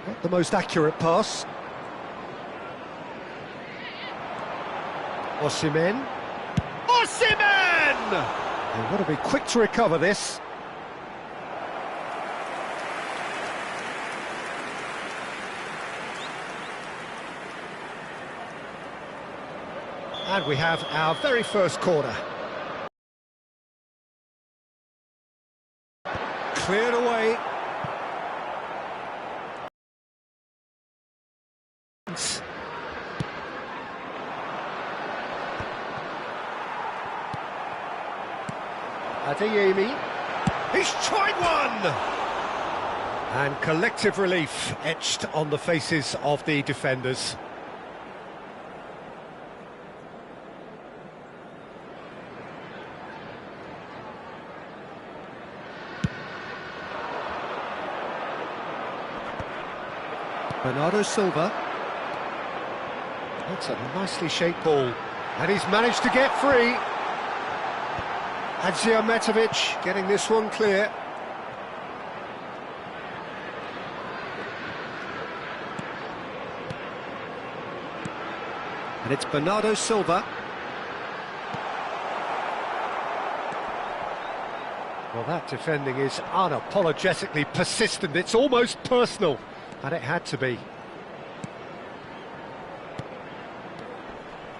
Not the most accurate pass. Osimhen. Osimhen! They've got to be quick to recover this. And we have our very first corner. Cleared away. Adeyemi. He's tried one! And collective relief etched on the faces of the defenders. Bernardo Silva. That's a nicely shaped ball. And he's managed to get free. Hadžiahmetović getting this one clear. And it's Bernardo Silva. Well, that defending is unapologetically persistent. It's almost personal. And it had to be.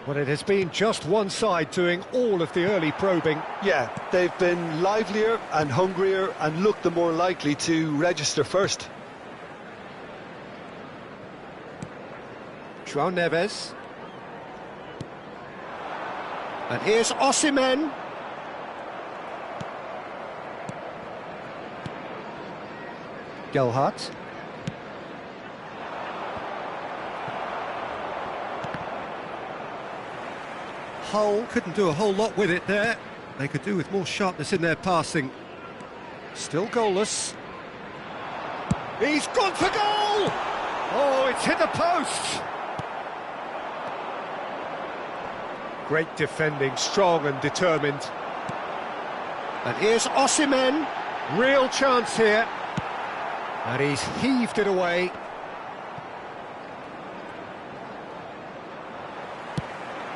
Well, it has been just one side doing all of the early probing. Yeah, they've been livelier and hungrier and looked the more likely to register first. João Neves. And here's Osimhen. Gelhardt. Hull couldn't do a whole lot with it there. They could do with more sharpness in their passing. Still goalless. He's gone for goal! Oh, it's hit the post! Great defending, strong and determined. And here's Osimhen. Real chance here. And he's heaved it away.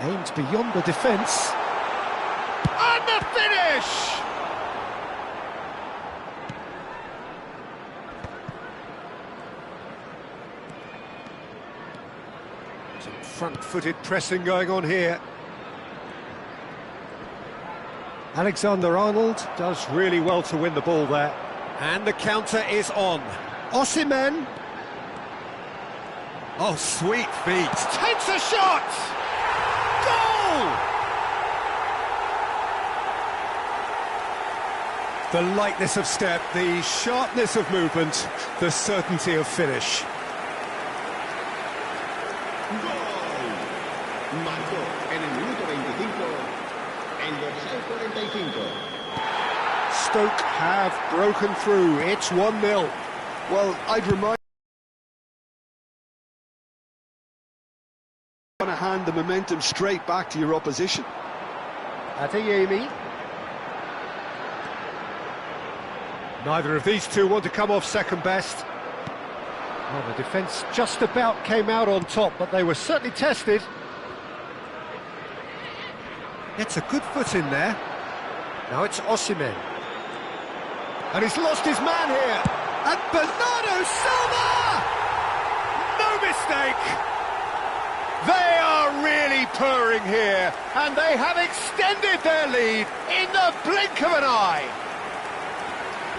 Aims beyond the defence. And the finish! Some front-footed pressing going on here. Alexander-Arnold does really well to win the ball there. And the counter is on. Osimhen. Oh, sweet feet. Takes a shot! Goal! The lightness of step, the sharpness of movement, the certainty of finish. Gol. Marcó en el minuto 25, en dorsal 45. Stoke have broken through. It's 1-0. Well, I'd remind you to hand the momentum straight back to your opposition. Adeyemi. Neither of these two want to come off second best. Well, the defence just about came out on top, but they were certainly tested. It's a good foot in there. Now it's Osimhen. And he's lost his man here. And Bernardo Silva! No mistake! They are really purring here, and they have extended their lead in the blink of an eye.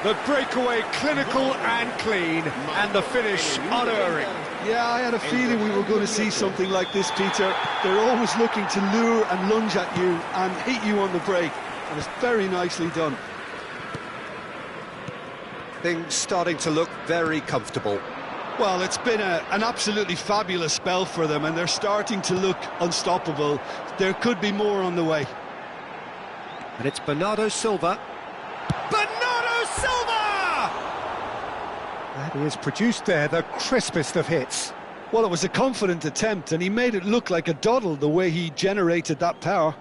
The breakaway clinical and clean, and the finish unerring. Yeah, I had a feeling we were going to see something like this, Peter. They're always looking to lure and lunge at you and hit you on the break, and it's very nicely done. Things starting to look very comfortable. Well, it's been an absolutely fabulous spell for them, and they're starting to look unstoppable. There could be more on the way. And it's Bernardo Silva. Bernardo Silva! And he has produced there the crispest of hits. Well, it was a confident attempt, and he made it look like a doddle the way he generated that power.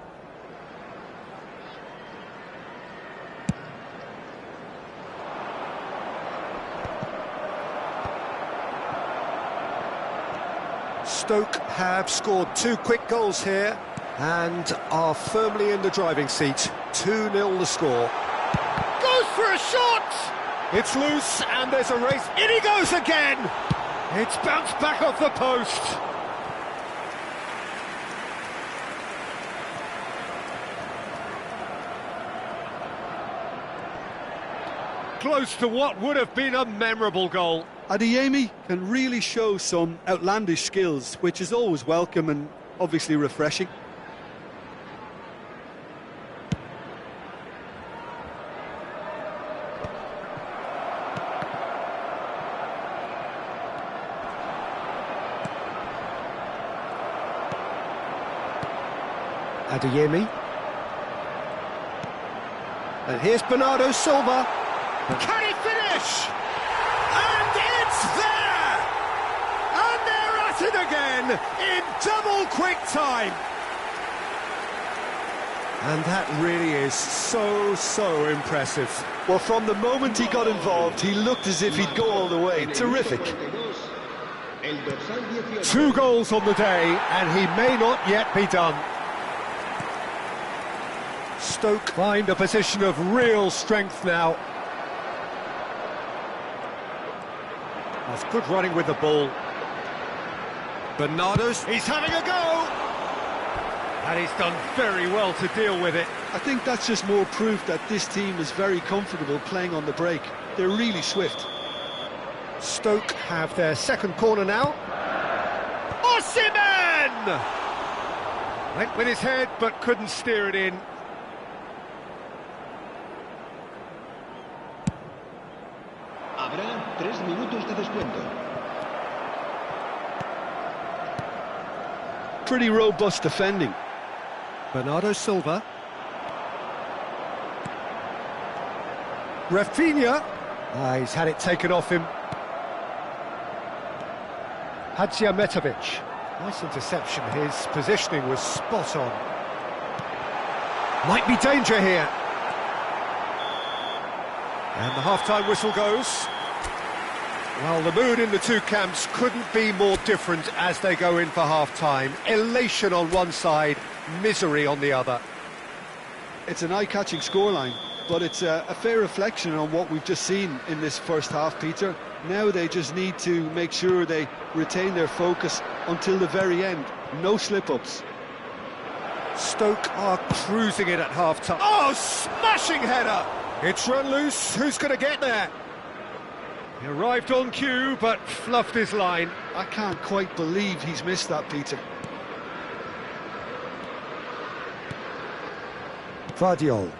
Stoke have scored 2 quick goals here and are firmly in the driving seat. 2-0 the score. Goes for a shot! It's loose and there's a race. In he goes again! It's bounced back off the post. Close to what would have been a memorable goal. Adeyemi can really show some outlandish skills, which is always welcome and obviously refreshing. Adeyemi. And here's Bernardo Silva. Can he finish? And it's there! And they're at it again in double quick time. And that really is so impressive. Well, from the moment he got involved, he looked as if he'd go all the way. Terrific. 2 goals on the day, and he may not yet be done. Stoke find a position of real strength now. That's good running with the ball. Bernardo's, he's having a go! And he's done very well to deal with it. I think that's just more proof that this team is very comfortable playing on the break. They're really swift. Stoke have their second corner now. Osimhen! Went with his head, but couldn't steer it in. Habrá 3 minutos de descuento. Pretty robust defending. Bernardo Silva. Rafinha. He's had it taken off him. Hadžiahmetović. Nice interception. His positioning was spot on. Might be danger here. And the half-time whistle goes. Well, the mood in the two camps couldn't be more different as they go in for half-time. Elation on one side, misery on the other. It's an eye-catching scoreline, but it's a fair reflection on what we've just seen in this first half, Peter. Now they just need to make sure they retain their focus until the very end. No slip-ups. Stoke are cruising it at half-time. Oh, smashing header! It's run loose. Who's going to get there? He arrived on cue, but fluffed his line. I can't quite believe he's missed that, Peter. Vardiol.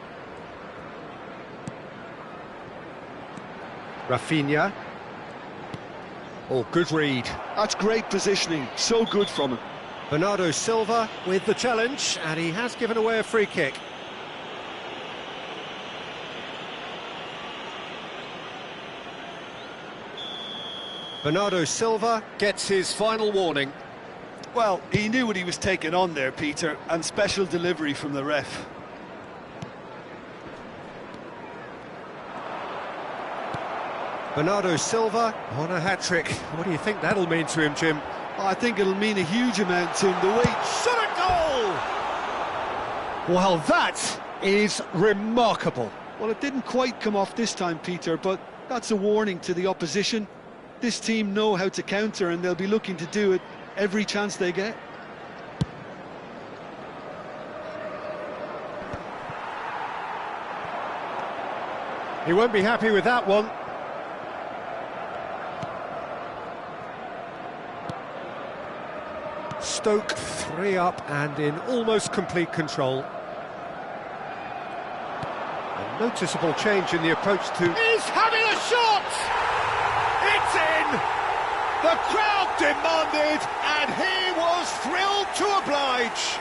Rafinha. Oh, good read. That's great positioning. So good from him. Bernardo Silva with the challenge, and he has given away a free kick. Bernardo Silva gets his final warning. Well, he knew what he was taking on there, Peter, and special delivery from the ref. Bernardo Silva on a hat-trick. What do you think that'll mean to him, Jim? Oh, I think it'll mean a huge amount to him. The way... Shot a goal! Well, that is remarkable. Well, it didn't quite come off this time, Peter, but that's a warning to the opposition. This team know how to counter, and they'll be looking to do it every chance they get. He won't be happy with that one. Stoke 3 up and in almost complete control. A noticeable change in the approach to... He's having a shot! It's in! The crowd demanded, and he was thrilled to oblige.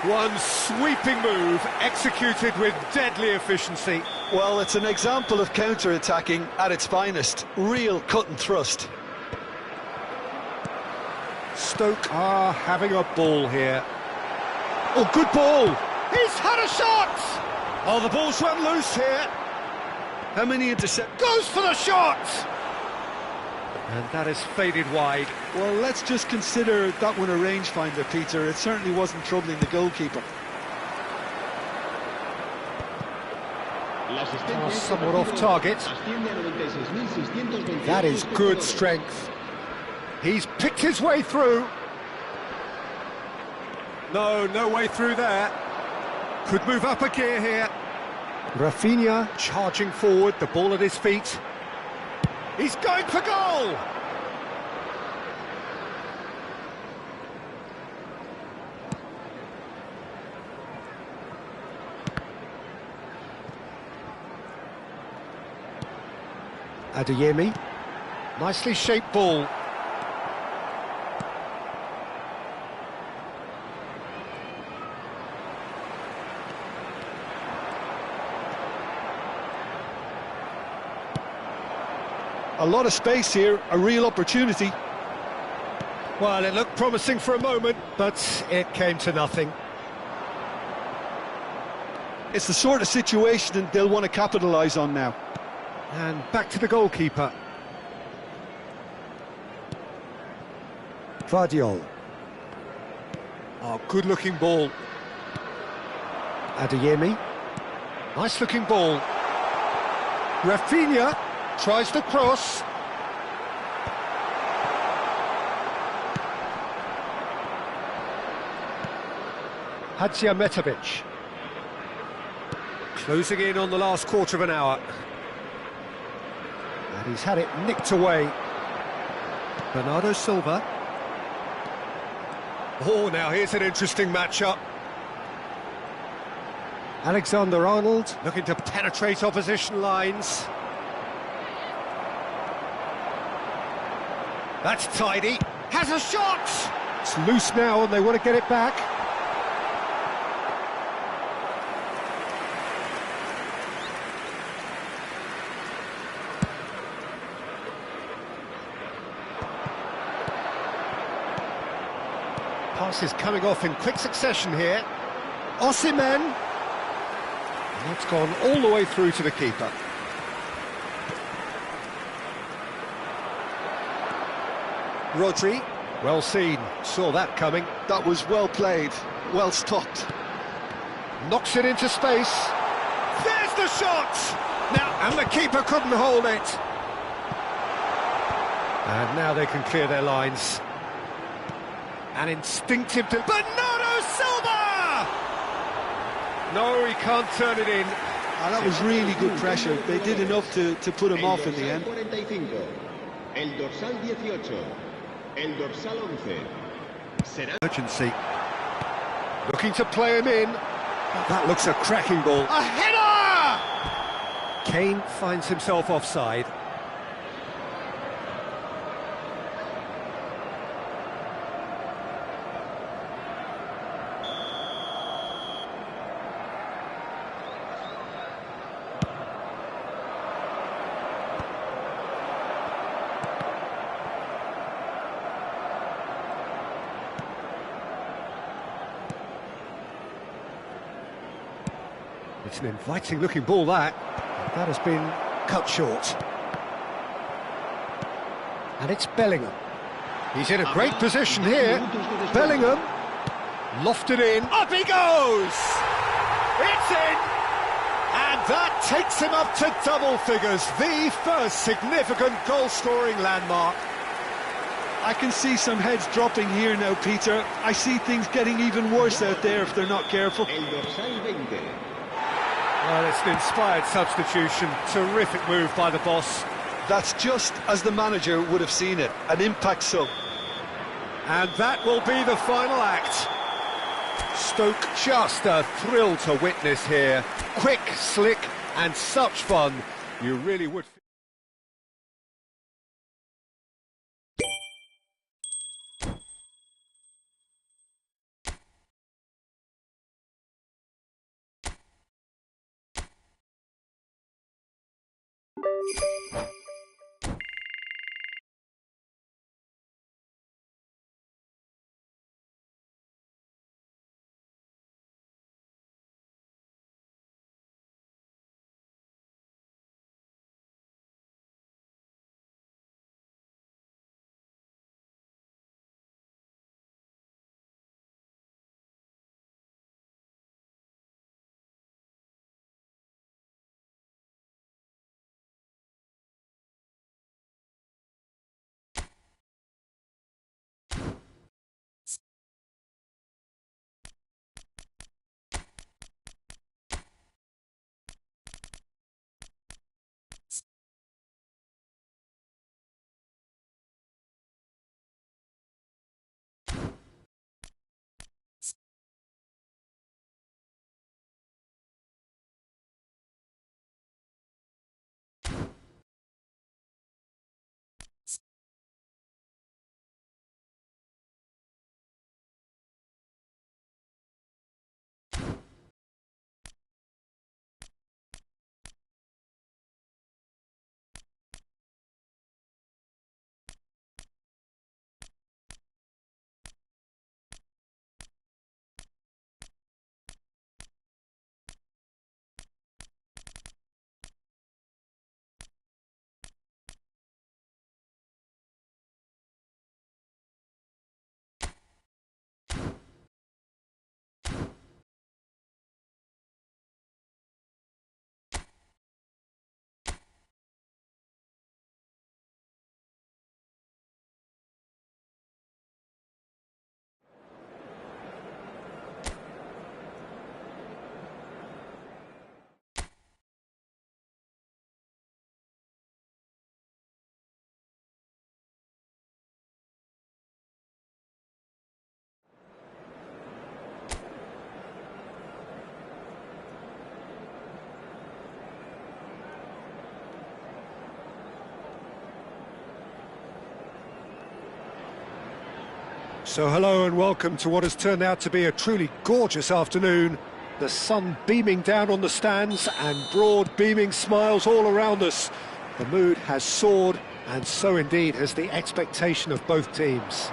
One sweeping move, executed with deadly efficiency. Well, it's an example of counter-attacking at its finest. Real cut and thrust. Stoke are having a ball here. Oh, good ball! He's had a shot! Oh, the ball's run loose here. How many interceptions? Goes for the shot! And that has faded wide. Well, let's just consider that one a rangefinder, Peter. It certainly wasn't troubling the goalkeeper. Somewhat off target. That is good strength. He's picked his way through. No way through there. Could move up a gear here. Rafinha charging forward, the ball at his feet. He's going for goal! Adeyemi. Nicely shaped ball. A lot of space here, a real opportunity. Well, it looked promising for a moment, but it came to nothing. It's the sort of situation that they'll want to capitalise on now. And back to the goalkeeper. Vardiol. Oh, good-looking ball. Adeyemi. Nice-looking ball. Rafinha tries the cross. Hadziametovic. Closing in on the last quarter of an hour. And he's had it nicked away. Bernardo Silva. Oh, now here's an interesting matchup. Alexander-Arnold looking to penetrate opposition lines. That's tidy. Has a shot! It's loose now and they want to get it back. Pass is coming off in quick succession here. Osimhen. And it's gone all the way through to the keeper. Rodri, well seen, saw that coming. That was well played, well stopped. Knocks it into space. There's the shot! Now, and the keeper couldn't hold it. And now they can clear their lines. An instinctive... Bernardo Silva! No, he can't turn it in. And that was really good pressure. They did enough to put him off in the end. El dorsal 18. El dorsal 11. Será Urgency. Looking to play him in. That looks a cracking ball. A header! Kane finds himself offside. It's an inviting-looking ball, that. That has been cut short. And it's Bellingham. He's in a great position here. Bellingham. Lofted in. Up he goes! It's in! And that takes him up to double figures. The first significant goal-scoring landmark. I can see some heads dropping here now, Peter. I see things getting even worse out there if they're not careful. el dorsal 20. Well, it's an inspired substitution. Terrific move by the boss. That's just as the manager would have seen it, an impact sub. And that will be the final act. Stoke just a thrill to witness here. Quick, slick, and such fun. You really would... So hello and welcome to what has turned out to be a truly gorgeous afternoon. The sun beaming down on the stands and broad beaming smiles all around us. The mood has soared, and so indeed has the expectation of both teams.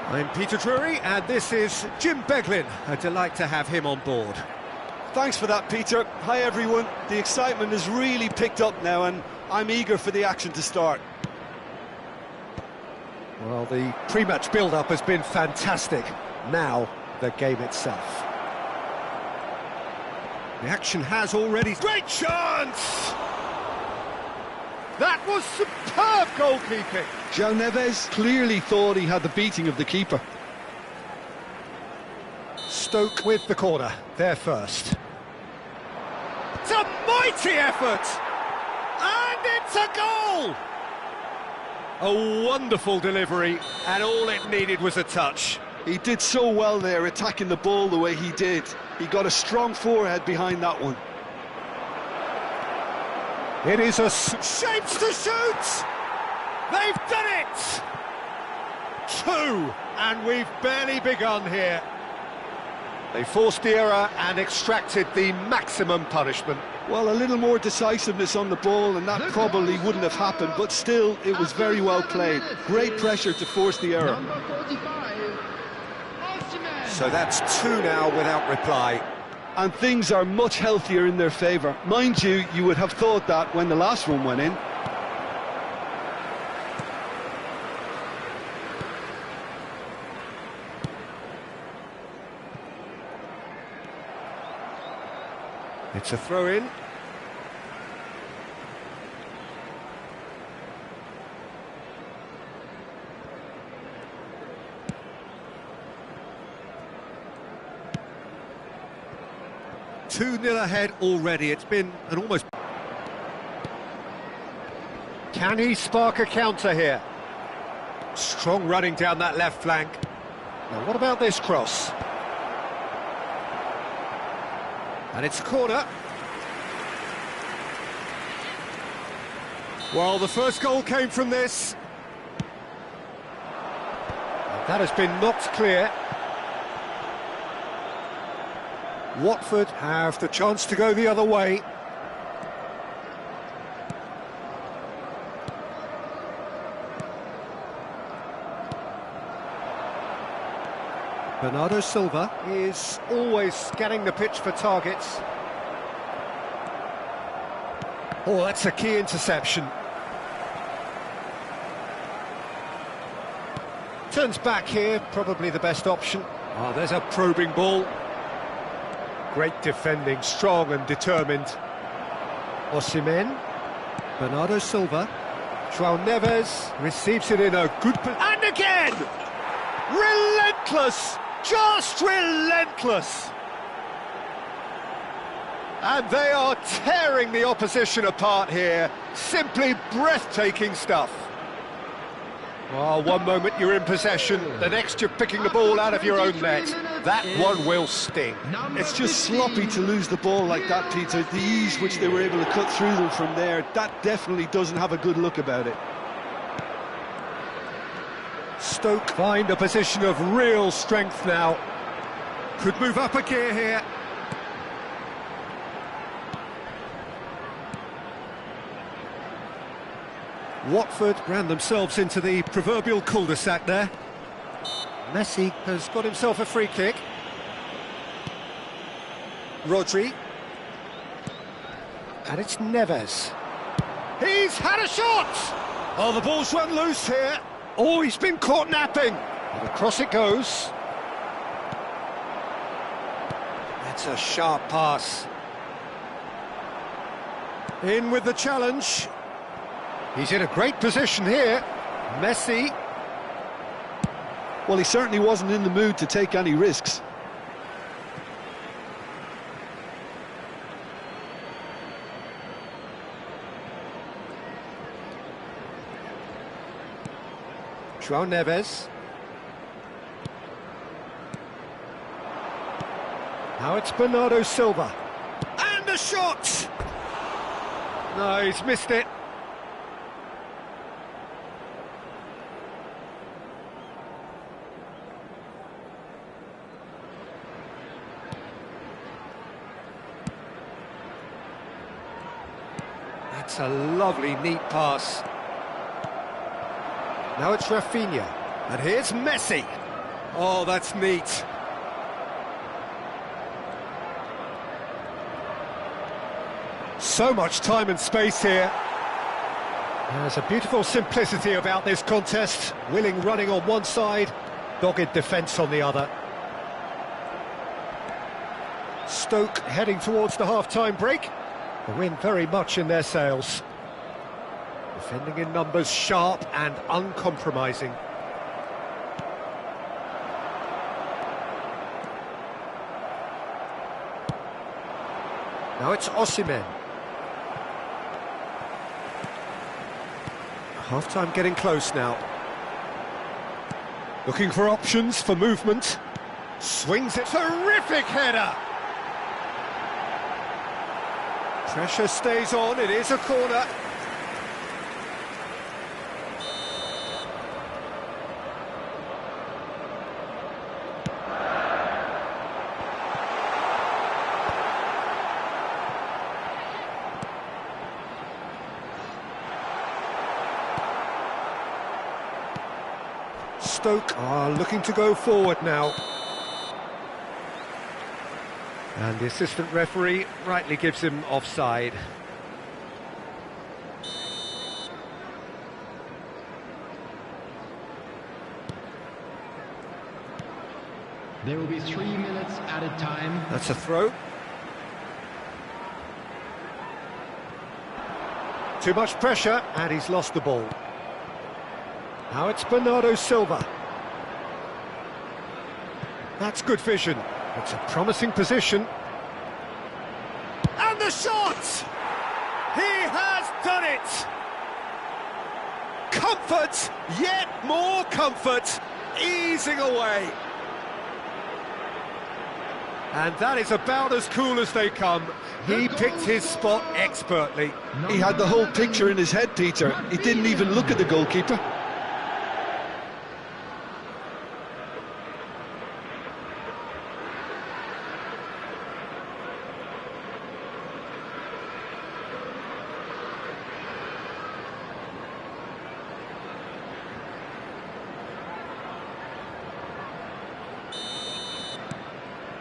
I'm Peter Drury and this is Jim Beglin. A delight to have him on board. Thanks for that, Peter. Hi everyone. The excitement has really picked up now and I'm eager for the action to start. Well, the pre-match build-up has been fantastic. Now, the game itself. The action has already... Great chance! That was superb goalkeeping. João Neves clearly thought he had the beating of the keeper. Stoke with the corner, there first. It's a mighty effort! And it's a goal! A wonderful delivery, and all it needed was a touch. He did so well there, attacking the ball the way he did. He got a strong forehead behind that one. It is a shapes to shoot! They've done it! 2, and we've barely begun here. They forced the error and extracted the maximum punishment. Well, a little more decisiveness on the ball and that probably wouldn't have happened, but still, it was very well played. Great pressure to force the error. So that's 2 now without reply. And things are much healthier in their favour. Mind you, you would have thought that when the last one went in. It's a throw-in. Two 2-0 ahead already. It's been an almost... Can he spark a counter here? Strong running down that left flank. Now what about this cross? And it's a corner. Well, the first goal came from this. And that has been knocked clear. Watford have the chance to go the other way. Bernardo Silva is always scanning the pitch for targets. Oh, that's a key interception. Turns back here, probably the best option. Oh, there's a probing ball. Great defending, strong and determined. Osimhen, Bernardo Silva, João Neves receives it in a good position. And again! Relentless! Just relentless! And they are tearing the opposition apart here. Simply breathtaking stuff. Well, one moment you're in possession, the next you're picking the ball out of your own net. That one will sting. It's just sloppy to lose the ball like that, Peter. The ease which they were able to cut through them from there, that definitely doesn't have a good look about it. Stoke find a position of real strength now. Could move up a gear here. Watford ran themselves into the proverbial cul-de-sac there. Messi has got himself a free kick. Rodri. And it's Neves. He's had a shot! Oh, the ball's run loose here. Oh, he's been caught napping. And across it goes. That's a sharp pass. In with the challenge. He's in a great position here. Messi. Well, he certainly wasn't in the mood to take any risks. João Neves. Now it's Bernardo Silva. And a shot! No, he's missed it. That's a lovely, neat pass. Now it's Rafinha. And here's Messi. Oh, that's neat. So much time and space here. There's a beautiful simplicity about this contest. Willing running on one side, dogged defence on the other. Stoke heading towards the half-time break. The wind very much in their sails. Defending in numbers, sharp and uncompromising. Now it's Osimhen. Half-time getting close now. Looking for options for movement. Swings it. Terrific header! Pressure stays on, it is a corner. Stoke are looking to go forward now. And the assistant referee rightly gives him offside. There will be 3 minutes added time. That's a throw. Too much pressure, and he's lost the ball. Now it's Bernardo Silva. That's good vision. It's a promising position. And the shot! He has done it! Comfort, yet more comfort, easing away. And that is about as cool as they come. He picked his spot expertly. He had the whole picture in his head, Peter. He didn't even look at the goalkeeper.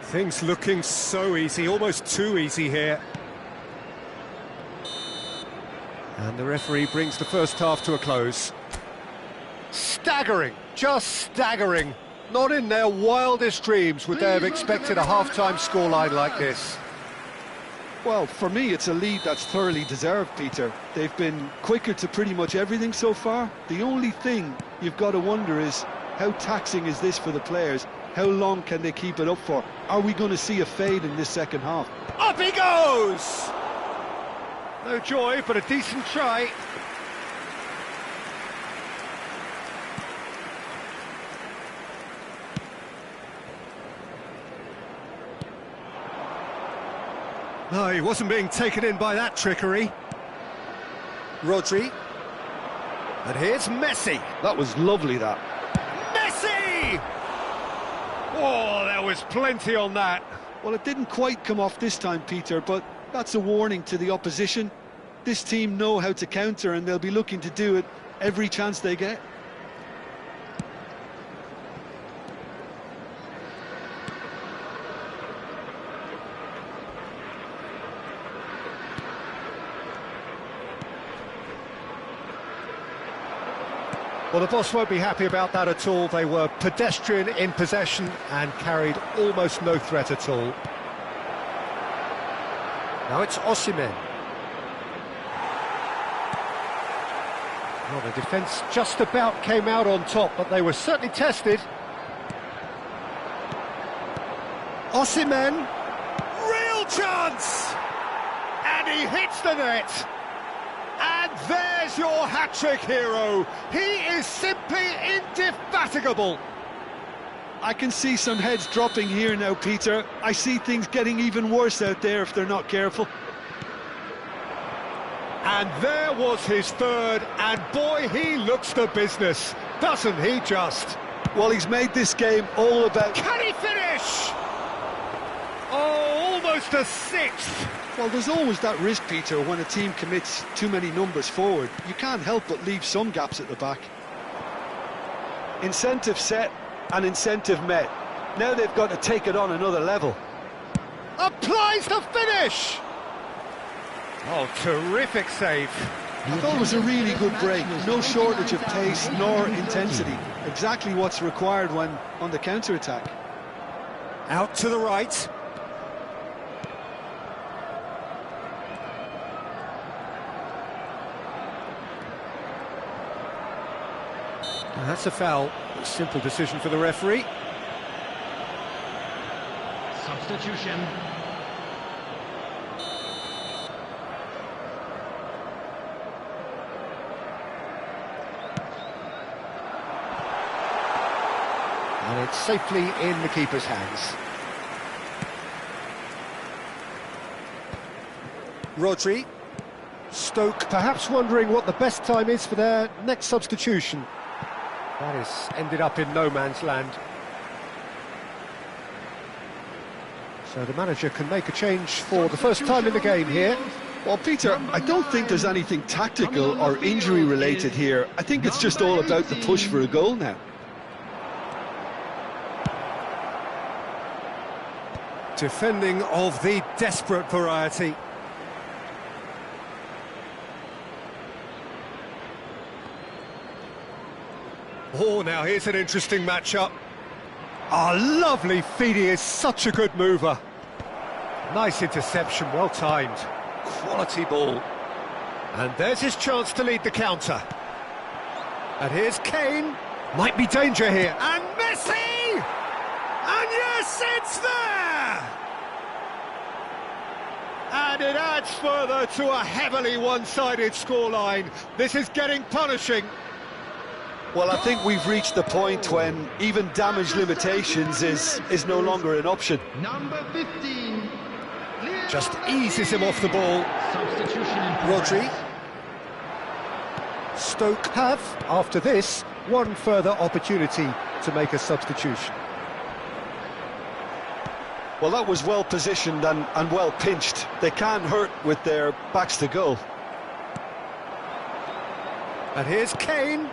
Things looking so easy, almost too easy here. And the referee brings the first half to a close. Staggering, just staggering. Not in their wildest dreams would they have expected a half-time scoreline like this. Well, for me, it's a lead that's thoroughly deserved, Peter. They've been quicker to pretty much everything so far. The only thing you've got to wonder is, how taxing is this for the players? How long can they keep it up for? Are we going to see a fade in this second half? Up he goes! No joy, but a decent try. No, he wasn't being taken in by that trickery. Rodri. And here's Messi. That was lovely, that. Messi! Oh, there was plenty on that. Well, it didn't quite come off this time, Peter, but that's a warning to the opposition. This team know how to counter, and they'll be looking to do it every chance they get. Well, the boss won't be happy about that at all. They were pedestrian in possession and carried almost no threat at all. Now it's Osimhen. Well, the defence just about came out on top, but they were certainly tested. Osimhen, real chance! And he hits the net. And there's your hat-trick hero. He is simply indefatigable. I can see some heads dropping here now, Peter. I see things getting even worse out there if they're not careful. And there was his third, and boy, he looks the business, doesn't he just? Well, he's made this game all about... Can he finish? Oh, almost almost a sixth. Well, there's always that risk, Peter, when a team commits too many numbers forward. You can't help but leave some gaps at the back. Incentive set and incentive met. Now they've got to take it on another level. Applies the finish. Oh, terrific save. I thought it was a really good break. No shortage of pace nor intensity. Exactly what's required when on the counter-attack. Out to the right. And that's a foul. A simple decision for the referee. Substitution. And it's safely in the keeper's hands. Rodri. Stoke perhaps wondering what the best time is for their next substitution. That has ended up in no man's land. So the manager can make a change for the first time in the game here. Well, Peter, I don't think there's anything tactical or injury-related here. I think it's just all about the push for a goal now. Defending of the desperate variety. Oh, now here's an interesting matchup. Ah, lovely feed, he is such a good mover. Nice interception, well timed. Quality ball. And there's his chance to lead the counter. And here's Kane. Might be danger here. And Messi! And yes, it's there! And it adds further to a heavily one-sided scoreline. This is getting punishing. Well, I think we've reached the point when even damage limitations is no longer an option. Number 15. Just eases him off the ball. Substitution in Rodri. Stoke have, after this, one further opportunity to make a substitution. Well, that was well positioned and well pinched. They can't hurt with their backs to goal. And here's Kane.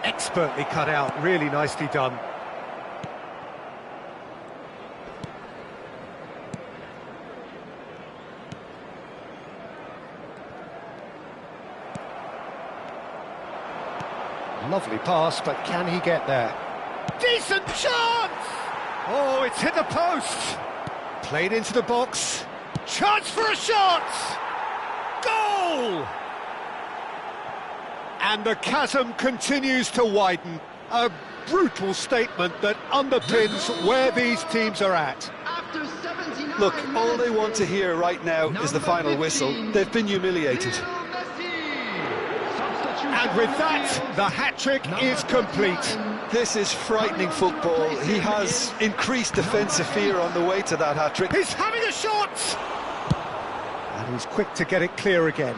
Expertly cut out, really nicely done. Lovely pass, but can he get there? Decent chance! Oh, it's hit the post! Played into the box. Chance for a shot! Goal! And the chasm continues to widen. A brutal statement that underpins where these teams are at. After 79 Look, all they want to hear right now is the final whistle. They've been humiliated. And with that, the hat-trick is complete. This is frightening football. He has increased defensive fear on the way to that hat-trick. He's having a shot! And he's quick to get it clear again.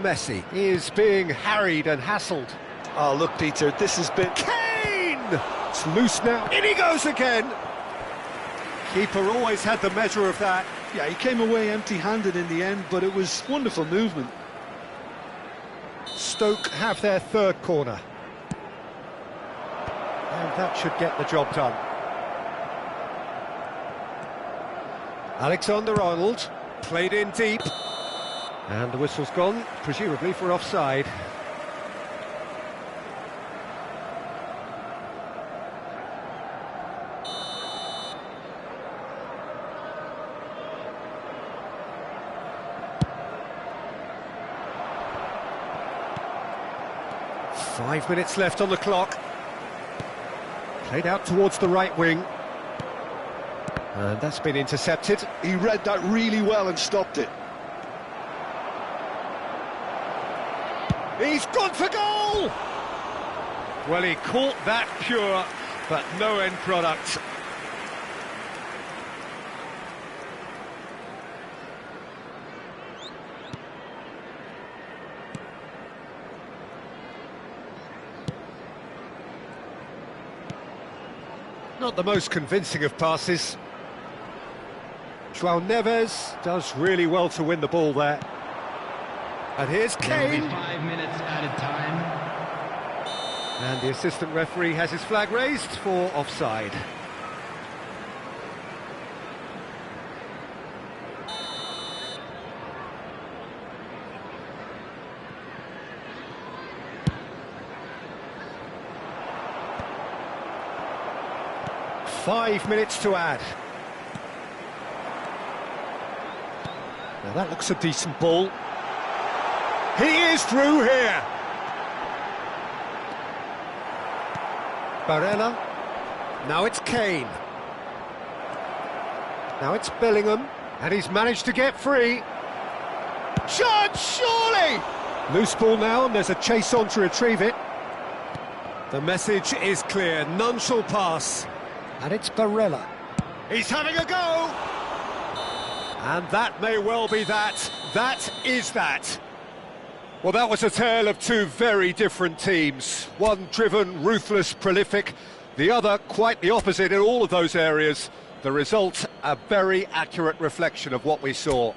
Messi is being harried and hassled. Oh, look, Peter, this has been... Kane! It's loose now. In he goes again. Keeper always had the measure of that. Yeah, he came away empty-handed in the end, but it was wonderful movement. Stoke have their third corner. And that should get the job done. Alexander-Arnold, played in deep. And the whistle's gone, presumably for offside. Five minutes left on the clock. Played out towards the right wing. And that's been intercepted. He read that really well and stopped it. He's gone for goal! Well, he caught that pure, but no end product. Not the most convincing of passes. João Neves does really well to win the ball there. And here's There will be Kane. 5 minutes added time. And the assistant referee has his flag raised for offside. Five minutes to add. Now that looks a decent ball. He is through here. Barella. Now it's Kane. Now it's Bellingham. And he's managed to get free. Shot, surely! Loose ball now, and there's a chase on to retrieve it. The message is clear. None shall pass. And it's Barella. He's having a go! And that may well be that. That is that. Well, that was a tale of two very different teams. One driven, ruthless, prolific. The other quite the opposite in all of those areas. The result, a very accurate reflection of what we saw.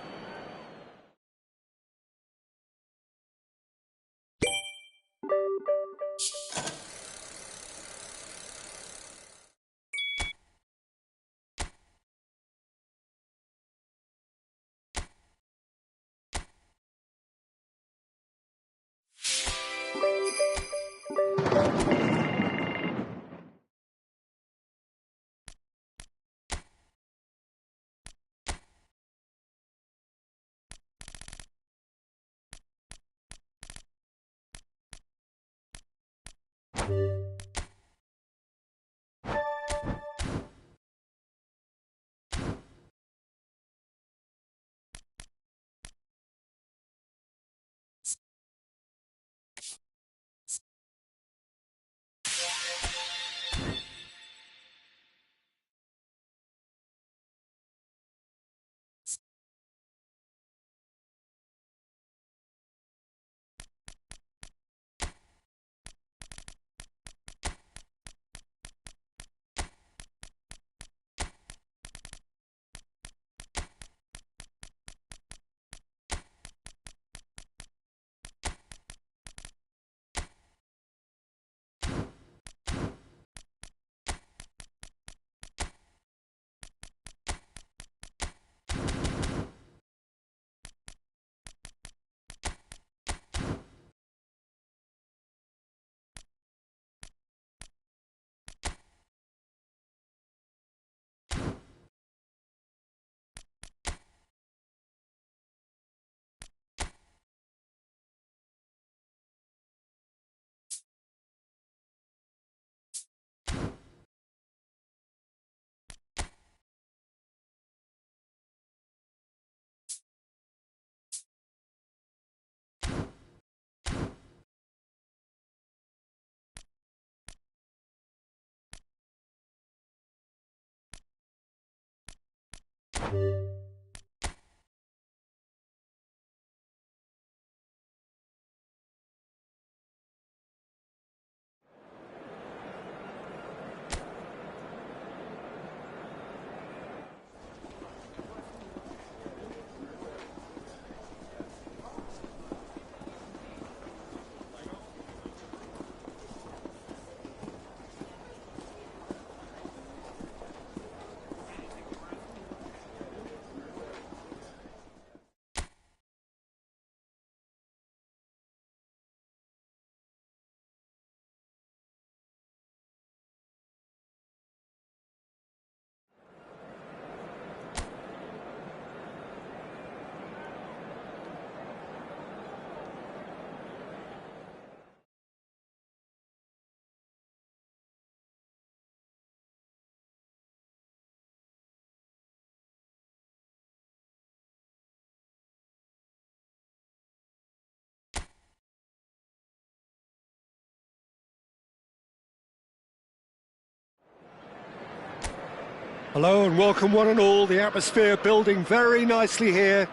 Hello and welcome one and all. The atmosphere building very nicely here.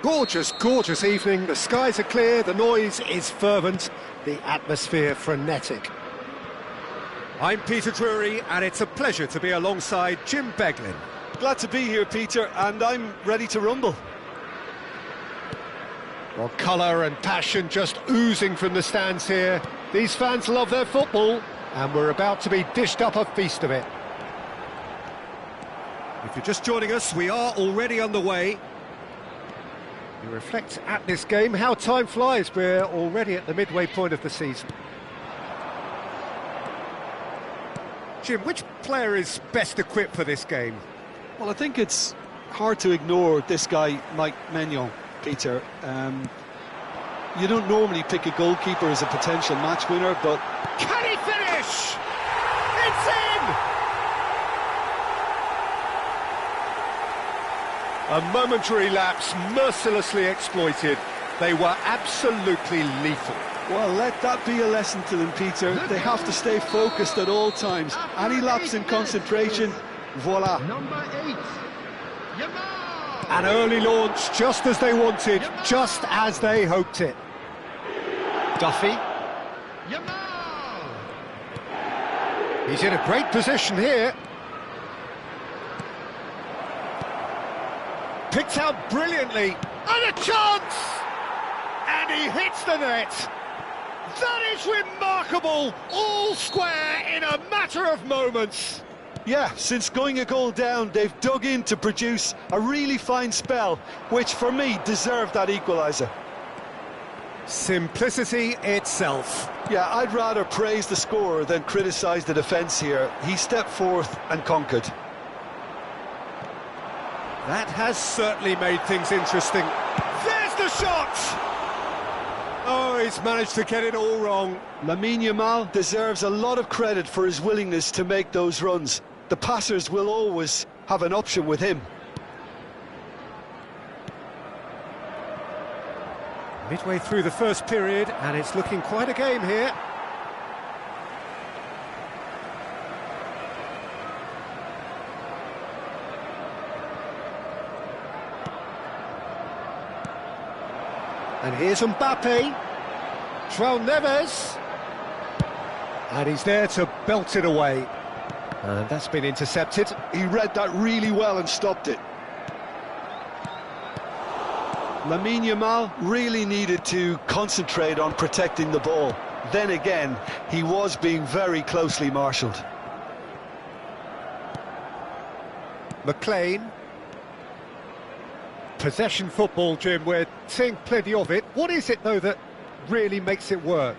Gorgeous, gorgeous evening. The skies are clear, the noise is fervent, the atmosphere frenetic. I'm Peter Drury, and it's a pleasure to be alongside Jim Beglin. Glad to be here, Peter, and I'm ready to rumble. Well, colour and passion just oozing from the stands here. These fans love their football, and we're about to be dished up a feast of it. If you're just joining us, we are already underway. You reflect at this game how time flies. We're already at the midway point of the season. Jim, which player is best equipped for this game? Well, I think it's hard to ignore this guy, Mike Maignan, Peter. You don't normally pick a goalkeeper as a potential match winner, but... Can he finish? It's in! A momentary lapse mercilessly exploited. They were absolutely lethal. Well, let that be a lesson to them, Peter. They have to stay focused at all times. Any lapse in concentration, voila. Number 8, Yamal. An early launch, just as they wanted, just as they hoped it. Duffy. Yamal. He's in a great position here. Picked out brilliantly. And a chance! And he hits the net. That is remarkable! All square in a matter of moments. Yeah, since going a goal down, they've dug in to produce a really fine spell, which for me deserved that equaliser. Simplicity itself. Yeah, I'd rather praise the scorer than criticise the defence here. He stepped forth and conquered. That has certainly made things interesting. There's the shot! Oh, he's managed to get it all wrong. Lamine Yamal deserves a lot of credit for his willingness to make those runs. The passers will always have an option with him. Midway through the first period, and it's looking quite a game here. And here's Mbappe. João Neves. And he's there to belt it away. And that's been intercepted. He read that really well and stopped it. Lamine Yamal really needed to concentrate on protecting the ball. Then again, he was being very closely marshalled. McLean. Possession football, Jim, we're seeing plenty of it. What is it, though, that really makes it work?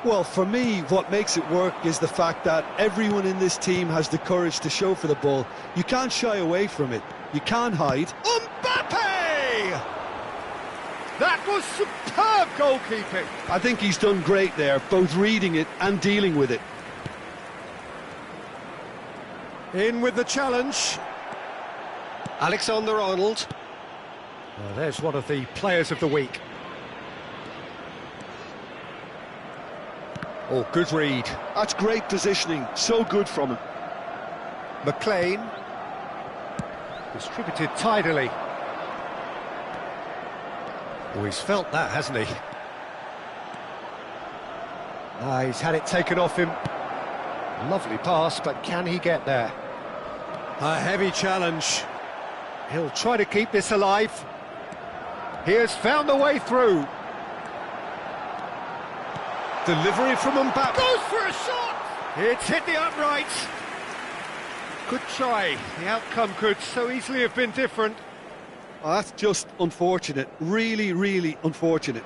Well, for me, what makes it work is the fact that everyone in this team has the courage to show for the ball. You can't shy away from it. You can't hide. Mbappe! That was superb goalkeeping. I think he's done great there, both reading it and dealing with it. In with the challenge. Alexander-Arnold. Well, there's one of the players of the week. Oh, good read. That's great positioning, so good from him. McLean. Distributed tidily. Oh, he's felt that, hasn't he? He's had it taken off him. Lovely pass, but can he get there? A heavy challenge. He'll try to keep this alive. He has found the way through. Delivery from Mbappe. Goes for a shot! It's hit the upright. Good try. The outcome could so easily have been different. Oh, that's just unfortunate. Really, really unfortunate.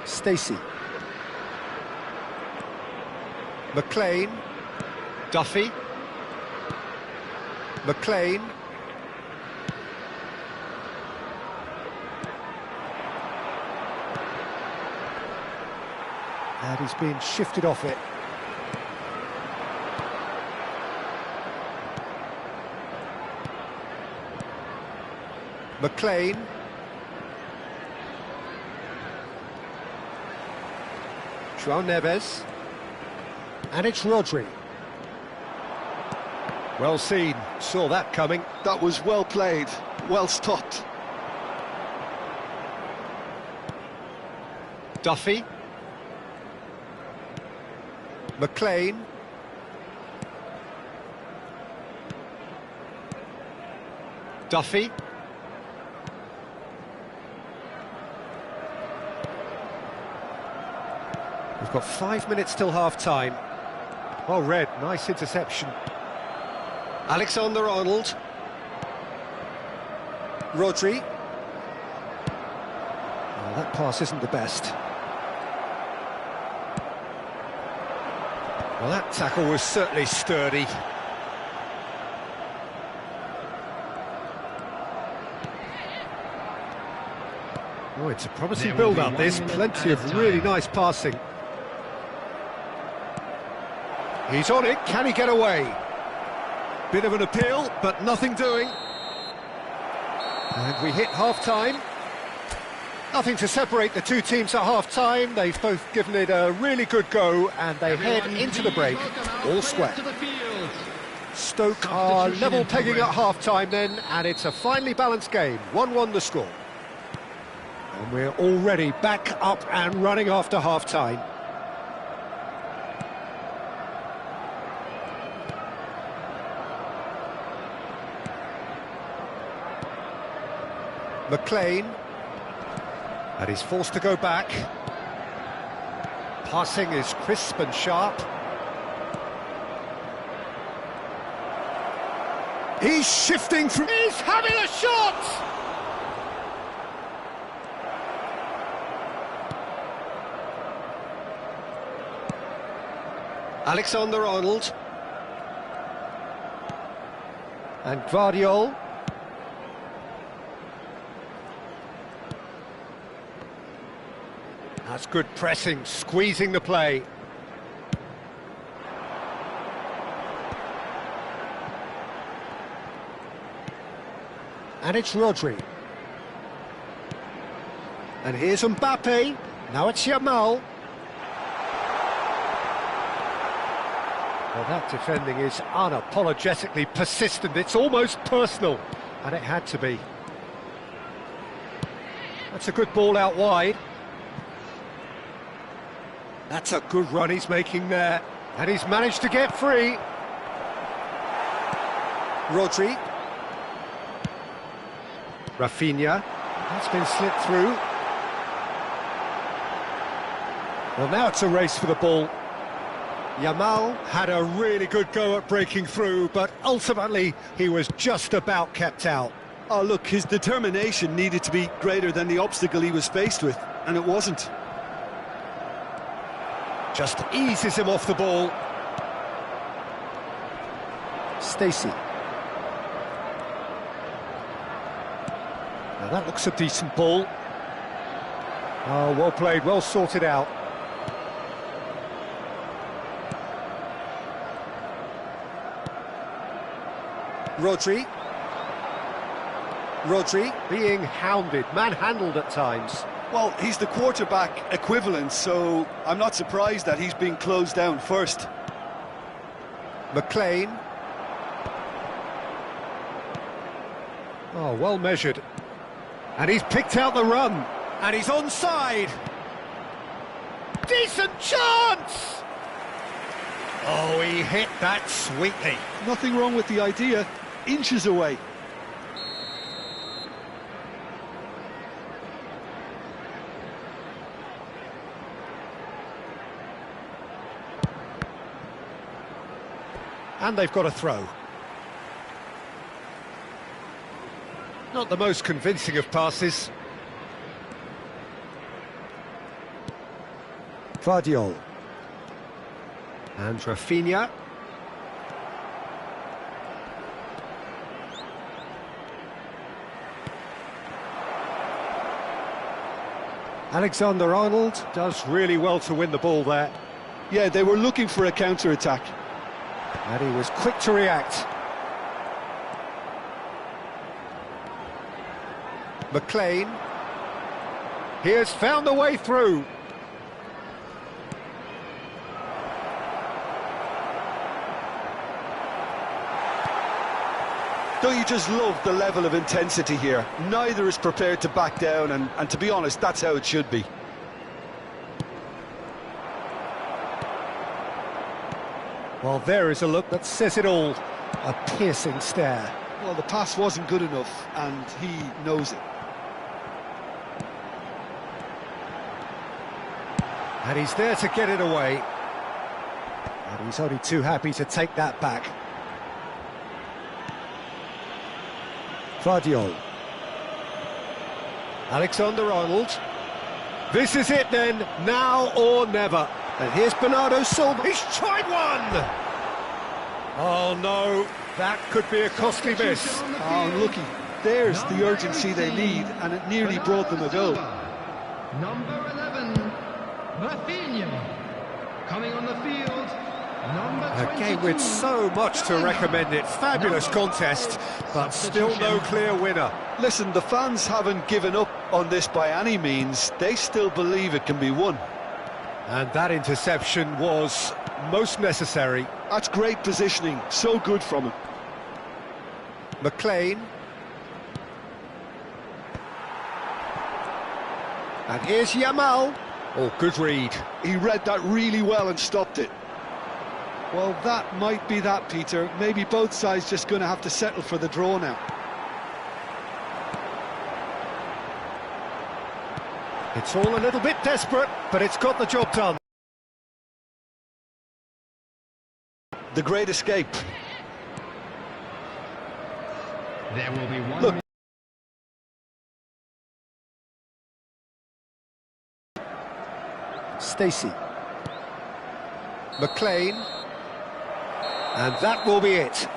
Stacey. McLean. Duffy. McLean. And he's been shifted off it. McLean. João Neves. And it's Rodri. Well seen, saw that coming. That was well played, well stopped. Duffy. McLean. Duffy. We've got 5 minutes till half-time. Oh, Red, nice interception. Alexander-Arnold. Rodri. Oh, that pass isn't the best. Well, that tackle was certainly sturdy. Oh, it's a promising build-up, this. Plenty of really nice passing. He's on it, can he get away? Bit of an appeal, but nothing doing. And we hit half-time. Nothing to separate the two teams at half-time. They've both given it a really good go, and they head into the break all square. Stoke are level pegging at half-time then, and it's a finely balanced game. 1-1 the score. And we're already back up and running after half-time. McLean. And he's forced to go back. Passing is crisp and sharp. He's shifting through. He's having a shot! Alexander-Arnold. And Guardiol. That's good pressing, squeezing the play. And it's Rodri. And here's Mbappe. Now it's Yamal. Well, that defending is unapologetically persistent. It's almost personal. And it had to be. That's a good ball out wide. That's a good run he's making there. And he's managed to get free. Rodri. Rafinha. That's been slipped through. Well, now it's a race for the ball. Yamal had a really good go at breaking through, but ultimately he was just about kept out. Oh, look, his determination needed to be greater than the obstacle he was faced with, and it wasn't. Just eases him off the ball. Stacey. Now that looks a decent ball. Oh, well played, well sorted out. Rodri. Rodri being hounded, manhandled at times. Well, he's the quarterback equivalent, so I'm not surprised that he's being closed down first. McLean. Oh, well measured. And he's picked out the run. And he's onside. Decent chance! Oh, he hit that sweetly. Nothing wrong with the idea. Inches away. And they've got a throw. Not the most convincing of passes. Guardiol. And Rafinha. Alexander-Arnold does really well to win the ball there. Yeah, they were looking for a counter-attack. And he was quick to react. McLean. He has found a way through. Don't you just love the level of intensity here? Neither is prepared to back down, and to be honest, that's how it should be. Well, there is a look that says it all. A piercing stare. Well, the pass wasn't good enough, and he knows it. And he's there to get it away. And he's only too happy to take that back. Vardiol. Alexander-Arnold. This is it then, now or never. And here's Bernardo Silva. He's tried one! Oh no, that could be a costly miss. Oh, looky, there's the urgency they need, and it nearly brought them a goal. Number 11, Rafinha. Coming on the field, number 22. A game with so much to recommend it. Fabulous contest, but still no clear winner. Listen, the fans haven't given up on this by any means. They still believe it can be won. And that interception was most necessary. That's great positioning, so good from him. McLean. And here's Yamal. Oh, good read. He read that really well and stopped it. Well, that might be that, Peter. Maybe both sides just going to have to settle for the draw now. It's all a little bit desperate, but it's got the job done. The great escape. There will be one. Look. Stacey. McLean. And that will be it.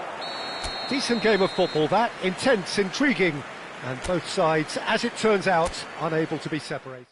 Decent game of football, that. Intense, intriguing. And both sides, as it turns out, unable to be separated.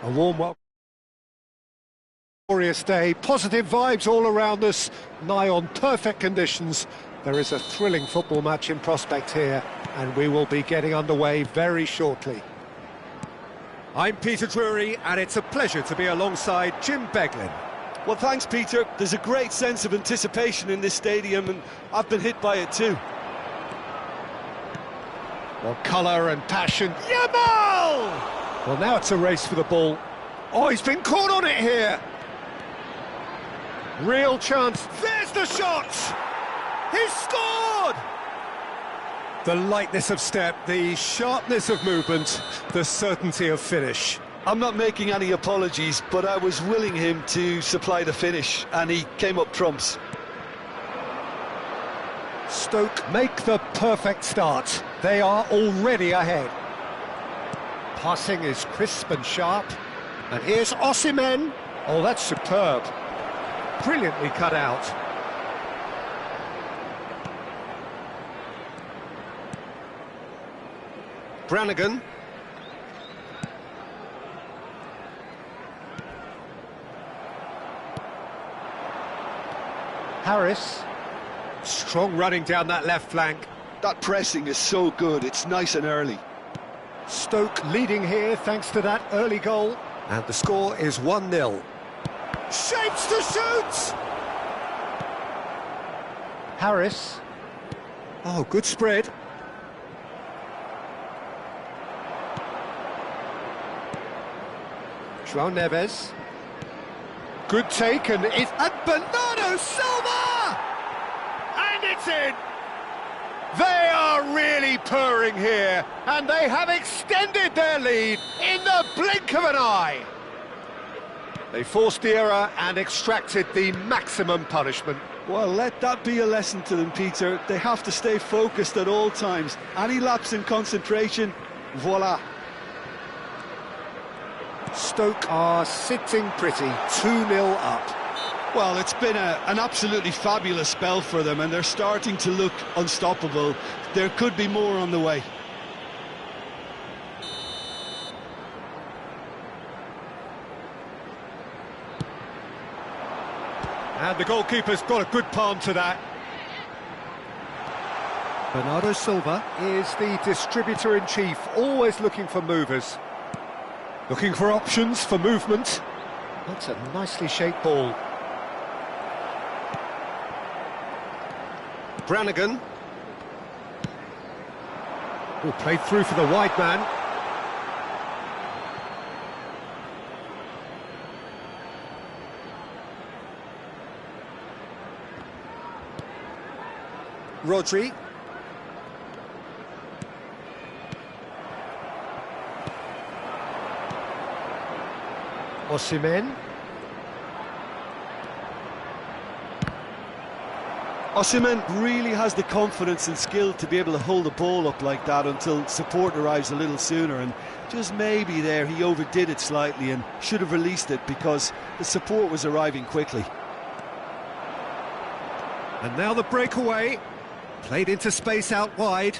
A warm welcome. Glorious day, positive vibes all around us, nigh on perfect conditions. There is a thrilling football match in prospect here, and we will be getting underway very shortly. I'm Peter Drury, and it's a pleasure to be alongside Jim Beglin. Well, thanks, Peter. There's a great sense of anticipation in this stadium, and I've been hit by it too. Well, colour and passion. Yamal! Well, now it's a race for the ball. Oh, he's been caught on it here. Real chance. There's the shot! He's scored! The lightness of step, the sharpness of movement, the certainty of finish. I'm not making any apologies, but I was willing him to supply the finish, and he came up trumps. Stoke make the perfect start. They are already ahead. Passing is crisp and sharp. And here's Osimhen. Oh, that's superb. Brilliantly cut out. Brannigan. Harris. Strong running down that left flank. That pressing is so good, it's nice and early. Stoke leading here thanks to that early goal. And the score is 1-0. Shapes to shoot! Harris. Oh, good spread. João Neves. Good take, and it's... And Bernardo Silva! it's in! They are really purring here, and they have extended their lead in the blink of an eye. They forced the error and extracted the maximum punishment. Well, let that be a lesson to them, Peter. They have to stay focused at all times. Any lapse in concentration, voila. Stoke are sitting pretty, 2-0 up. Well, it's been an absolutely fabulous spell for them, and they're starting to look unstoppable. There could be more on the way. And the goalkeeper's got a good palm to that. Bernardo Silva is the distributor-in-chief, always looking for movers. Looking for options for movement. That's a nicely shaped ball. Brannigan. Oh, played through for the wide man. Rodri. Osimhen. Osimhen really has the confidence and skill to be able to hold the ball up like that until support arrives a little sooner, and just maybe there he overdid it slightly and should have released it because the support was arriving quickly. And now the breakaway, played into space out wide.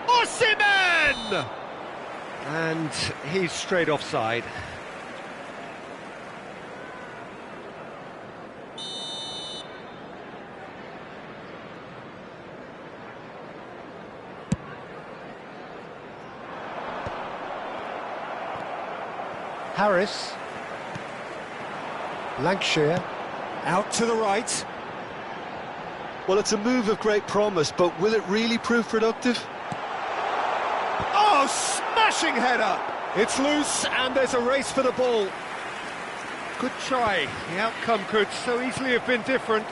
Osimhen! And he's straight offside. Harris. Lancashire. Out to the right. Well, it's a move of great promise, but will it really prove productive? Oh, smashing header! It's loose and there's a race for the ball. Good try. The outcome could so easily have been different.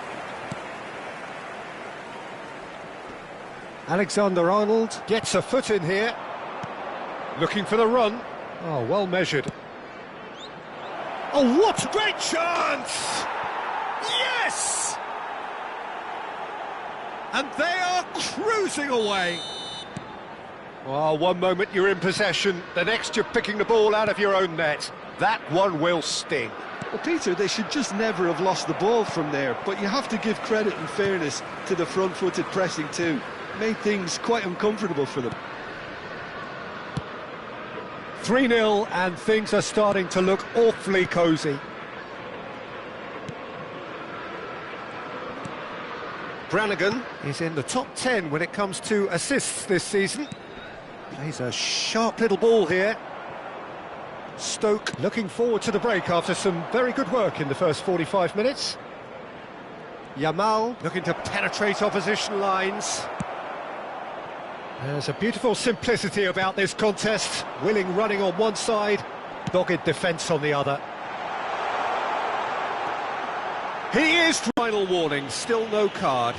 Alexander-Arnold gets a foot in here. Looking for the run. Oh, well measured. Oh, what a great chance! Yes! And they are cruising away. Oh, one moment you're in possession, the next you're picking the ball out of your own net. That one will sting. Well, Peter, they should just never have lost the ball from there, but you have to give credit and fairness to the front-footed pressing too. Made things quite uncomfortable for them. 3-0 and things are starting to look awfully cosy. Brannigan is in the top 10 when it comes to assists this season. Plays a sharp little ball here. Stoke looking forward to the break after some very good work in the first 45 minutes. Yamal looking to penetrate opposition lines. There's a beautiful simplicity about this contest. Willing running on one side, dogged defence on the other. He is final warning, still no card.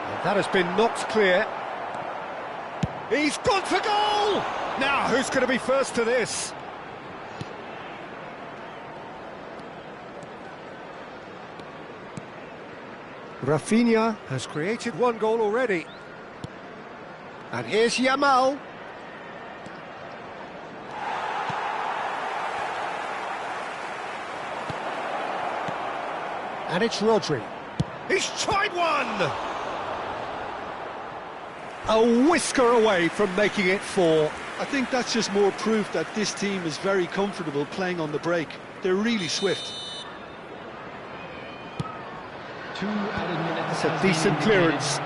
And that has been knocked clear. He's gone for goal! Now, who's going to be first to this? Rafinha has created one goal already. And here's Yamal. And it's Rodri. He's tried one! A whisker away from making it 4. I think that's just more proof that this team is very comfortable playing on the break. They're really swift. 2 added minutes. That's a decent clearance.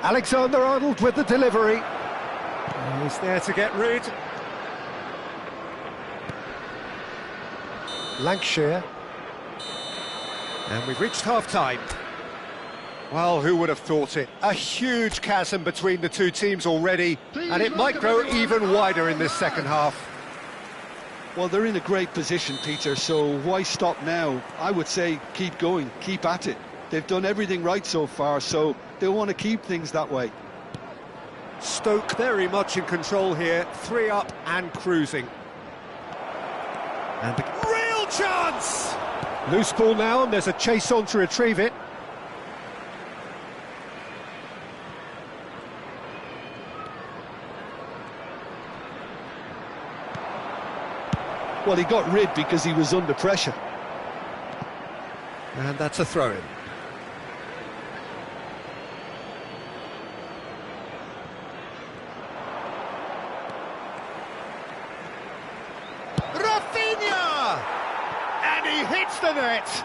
Alexander-Arnold with the delivery. He's there to get rid. Lancashire. And we've reached half-time. Well, who would have thought it? A huge chasm between the two teams already, and it might grow even wider in this second half. Well, they're in a great position, Peter, so why stop now? I would say keep going, keep at it. They've done everything right so far, so they'll want to keep things that way. Stoke very much in control here, 3 up and cruising. And a real chance! Loose ball now, and there's a chase on to retrieve it. Well, he got rid because he was under pressure. And that's a throw-in. Rafinha! And he hits the net!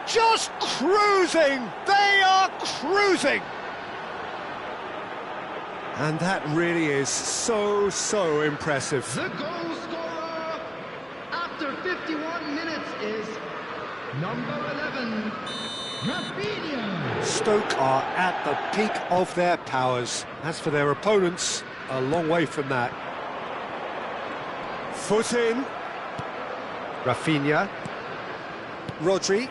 Just cruising! They are cruising! And that really is so impressive. The goal scorer after 51 minutes is number 11, Rafinha. Stoke are at the peak of their powers. As for their opponents, a long way from that. Foot in. Rafinha. Rodri.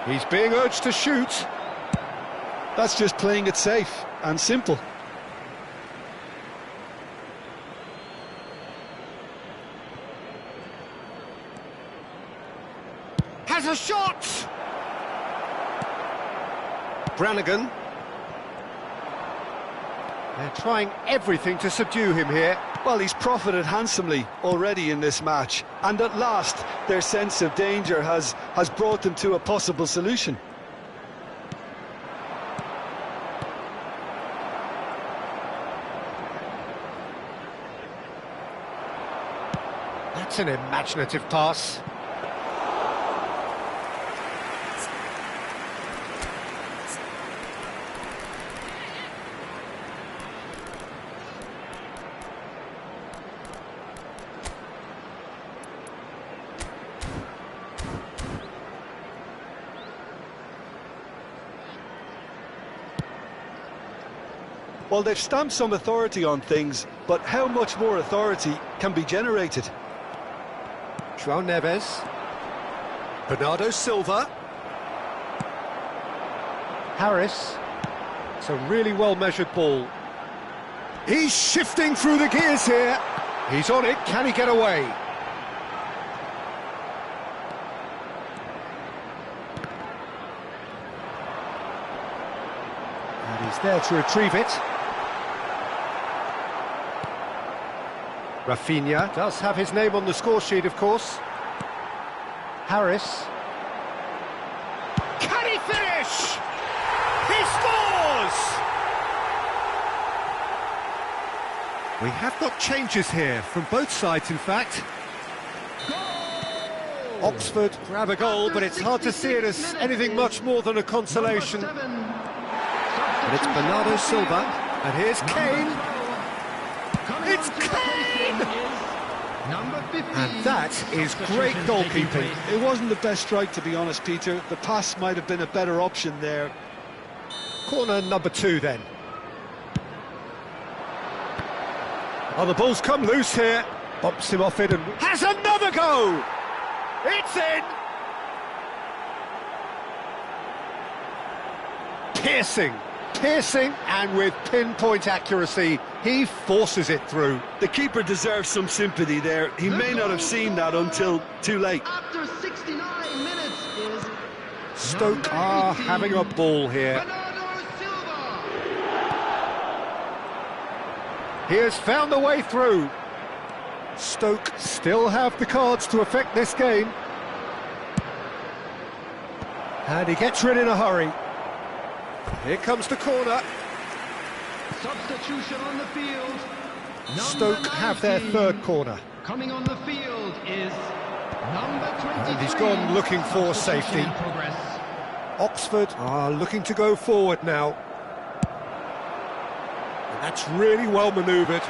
He's being urged to shoot. That's just playing it safe and simple. Has a shot! Brannigan. They're trying everything to subdue him here. Well, he's profited handsomely already in this match, and at last their sense of danger has brought them to a possible solution. That's an imaginative pass. Well, they've stamped some authority on things, but how much more authority can be generated? João Neves. Bernardo Silva. Harris. It's a really well-measured ball. He's shifting through the gears here. He's on it. Can he get away? And he's there to retrieve it. Rafinha does have his name on the score sheet, of course. Harris. Can he finish? He scores! We have got changes here, from both sides, in fact. Goal! Oxford grab a goal, but it's hard to see it as anything much more than a consolation. Number 7, But it's Bernardo Silva, and here's Kane. It's It's Kane! Number 15. And that is great goalkeeping. It wasn't the best strike, to be honest, Peter. The pass might have been a better option there. Corner number 2 then. Oh, the ball's come loose here. Bumps him off it and has another go! It's in! Piercing, and with pinpoint accuracy, he forces it through. The keeper deserves some sympathy there. He may not have seen that until too late. After 69 minutes is Stoke are having a ball here. Bernardo Silva. He has found a way through. Stoke still have the cards to affect this game. And he gets rid in a hurry. Here comes the corner. Substitution on the field. Stoke have their third corner. Coming on the field is number 23. And he's gone looking for safety. In progress. Oxford are looking to go forward now. And that's really well manoeuvred.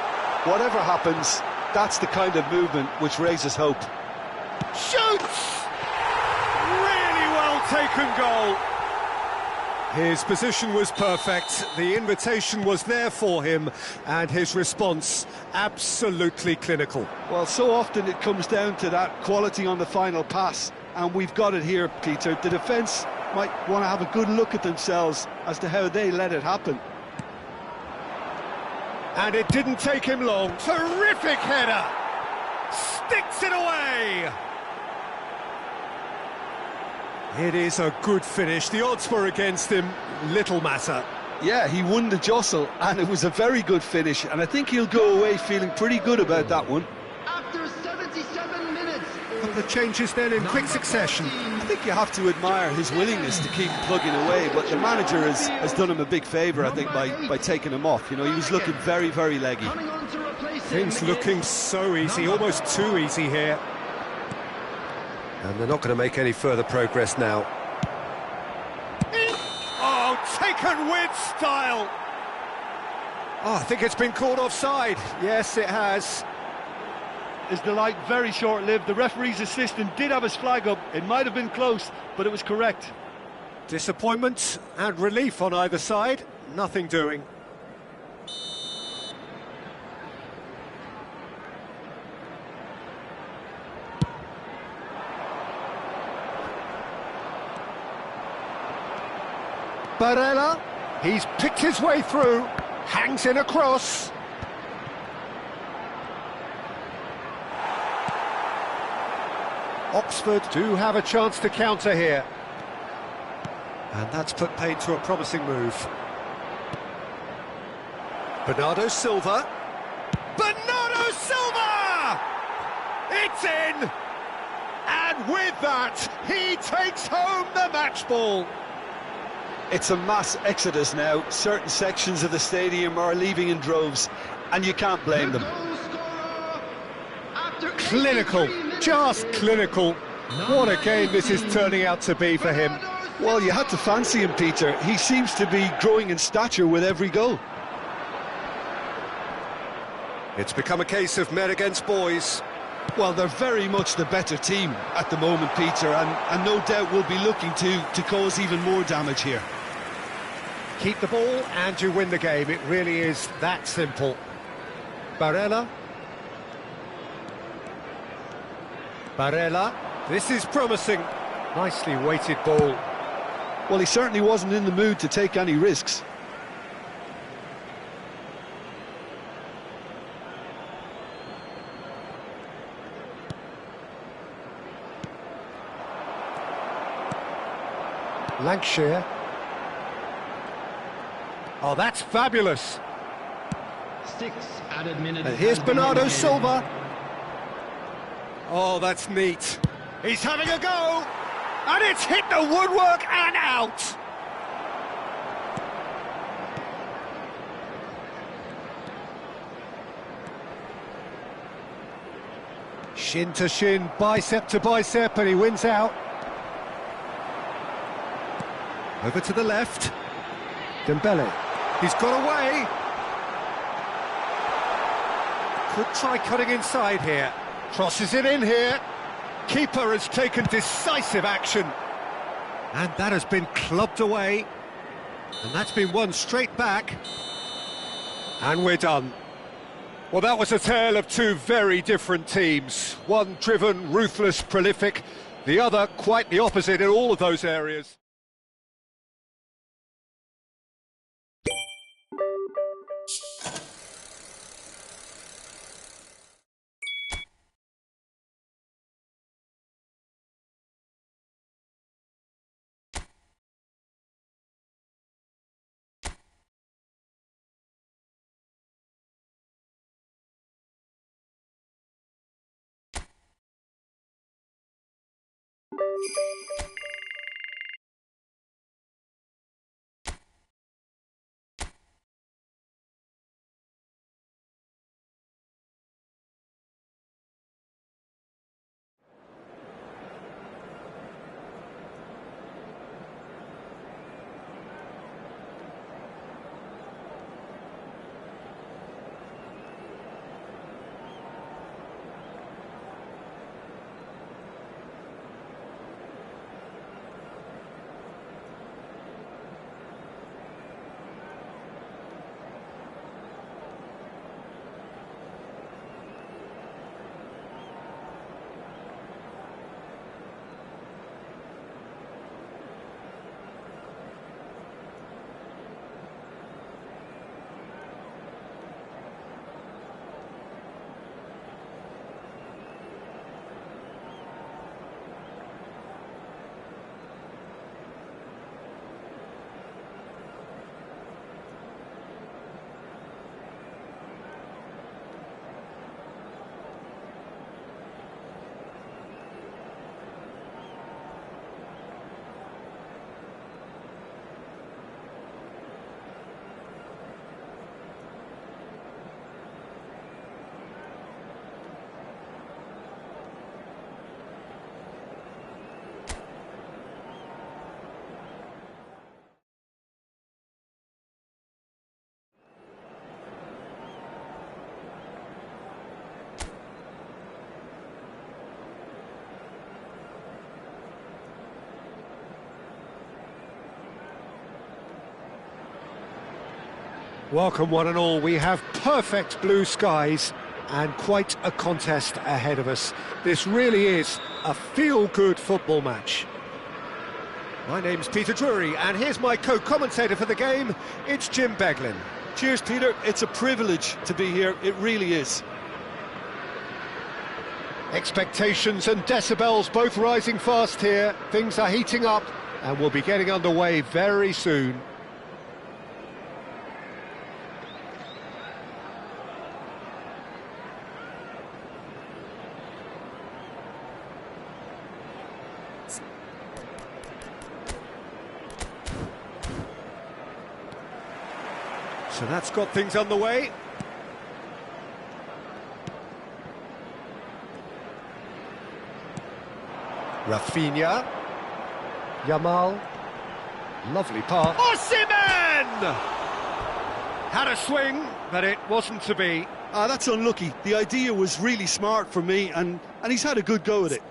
Whatever happens, that's the kind of movement which raises hope. Shoots! taken goal. His position was perfect, the invitation was there for him, and his response absolutely clinical. Well, so often it comes down to that quality on the final pass, and we've got it here, Peter. The defence might want to have a good look at themselves as to how they let it happen. And it didn't take him long. Terrific header! Sticks it away! It is a good finish. The odds were against him, little matter. Yeah, he won the jostle, and it was a very good finish, and I think he'll go away feeling pretty good about that one. After 77 minutes. A couple of changes then in quick succession. I think you have to admire his willingness to keep plugging away, but the manager has done him a big favour, I think, by taking him off. You know, he was looking very, very leggy. Coming on to replace Things him looking is so easy, almost too easy here. And they're not going to make any further progress now. Oh, taken with style! Oh, I think it's been called offside. Yes, it has. His delight very short-lived. The referee's assistant did have his flag up. It might have been close, but it was correct. Disappointment and relief on either side. Nothing doing. Barella, he's picked his way through, hangs in a cross. Oxford do have a chance to counter here. And that's put paid to a promising move. Bernardo Silva. Bernardo Silva! It's in! And with that, he takes home the match ball. It's a mass exodus now. Certain sections of the stadium are leaving in droves, and you can't blame them. Clinical, just clinical. What a game this is turning out to be for him. Well, you had to fancy him, Peter. He seems to be growing in stature with every goal. It's become a case of men against boys. Well, they're very much the better team at the moment, Peter, and no doubt will be looking to cause even more damage here. Keep the ball and you win the game. It really is that simple. Barella. Barella. This is promising. Nicely weighted ball. Well, he certainly wasn't in the mood to take any risks. Lancashire. Oh, that's fabulous. 6 added minutes. And here's has been Bernardo indicated. Silva. Oh, that's neat. He's having a go. And it's hit the woodwork and out. Shin to shin, bicep to bicep, and he wins out. Over to the left. Dembele. He's got away. Could try cutting inside here. Crosses it in here. Keeper has taken decisive action. And that has been clubbed away. And that's been won straight back. And we're done. Well, that was a tale of two very different teams. One driven, ruthless, prolific. The other quite the opposite in all of those areas. Welcome one and all, we have perfect blue skies and quite a contest ahead of us. This really is a feel-good football match. My name's Peter Drury and here's my co-commentator for the game, it's Jim Beglin. Cheers, Peter. It's a privilege to be here, it really is. Expectations and decibels both rising fast here. Things are heating up and we'll be getting underway very soon. So that's got things underway. Rafinha. Yamal. Lovely pass. Osimhen! Had a swing, but it wasn't to be. That's unlucky. The idea was really smart for me, and he's had a good go at it.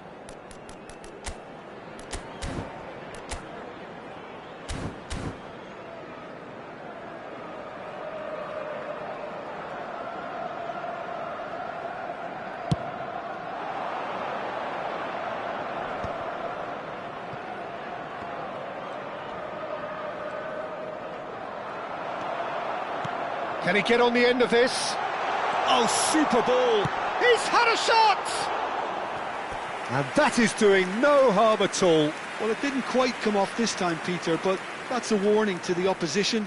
Can he get on the end of this? Oh, super ball! He's had a shot! And that is doing no harm at all. Well, it didn't quite come off this time, Peter, but that's a warning to the opposition.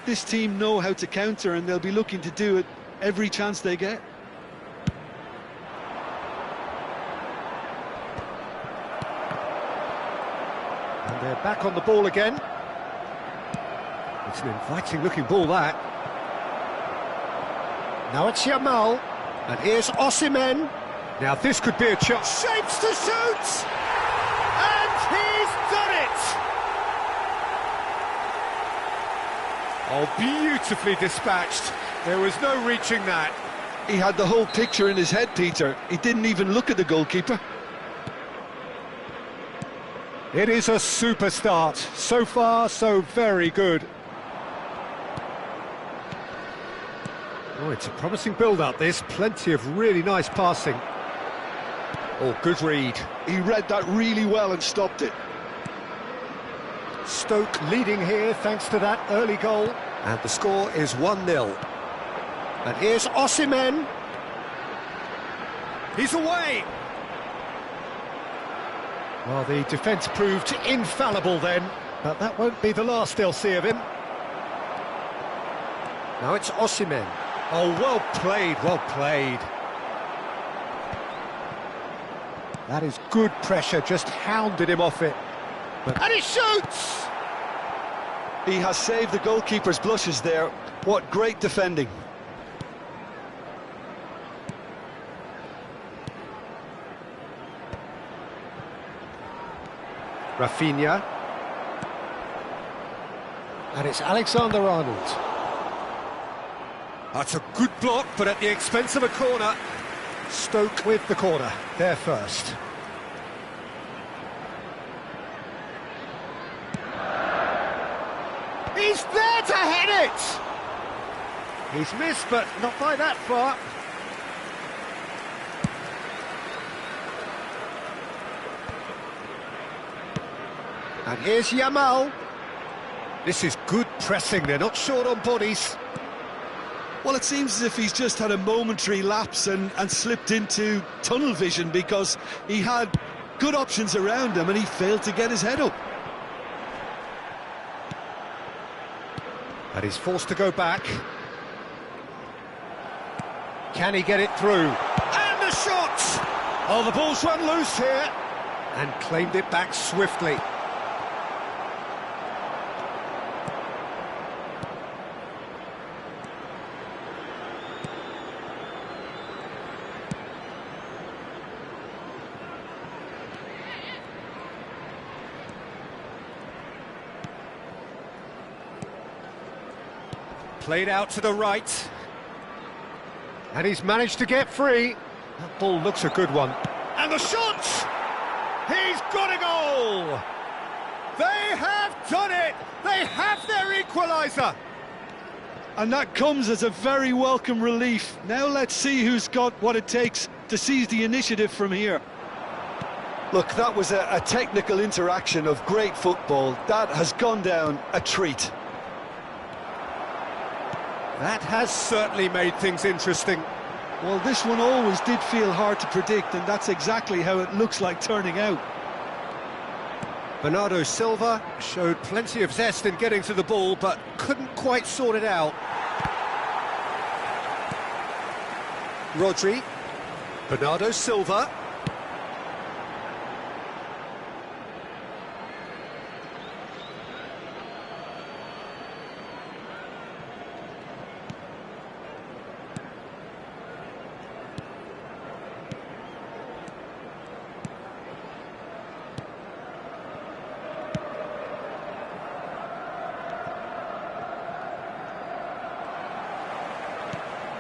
This team know how to counter and they'll be looking to do it every chance they get. And they're back on the ball again. It's an inviting looking ball, that. Now it's Yamal, and here's Osimhen. Now this could be a chance. Shapes to shoot! And he's done it! Oh, beautifully dispatched. There was no reaching that. He had the whole picture in his head, Peter. He didn't even look at the goalkeeper. It is a super start. So far, so very good. Oh, it's a promising build-up, this. Plenty of really nice passing. Oh, good read. He read that really well and stopped it. Stoke leading here thanks to that early goal. And the score is 1-0. And here's Osimhen. He's away. Well, the defence proved infallible then, but that won't be the last they'll see of him. Now it's Osimhen. Oh, well played, well played. That is good pressure, just hounded him off it. And he shoots! He has saved the goalkeeper's blushes there. What great defending. Rafinha. And it's Alexander-Arnold. That's a good block, but at the expense of a corner. Stoke with the corner, there first. He's there to head it! He's missed, but not by that far. And here's Yamal. This is good pressing, they're not short on bodies. Well, it seems as if he's just had a momentary lapse and slipped into tunnel vision because he had good options around him and he failed to get his head up. And he's forced to go back. Can he get it through? And the shot! Oh, the ball's run loose here. And claimed it back swiftly. Played out to the right. And he's managed to get free. That ball looks a good one. And the shot! He's got a goal! They have done it! They have their equaliser! And that comes as a very welcome relief. Now let's see who's got what it takes to seize the initiative from here. Look, that was a technical interaction of great football. That has gone down a treat. That has certainly made things interesting. Well, this one always did feel hard to predict, and that's exactly how it looks like turning out. Bernardo Silva showed plenty of zest in getting to the ball, but couldn't quite sort it out. Rodri. Bernardo Silva.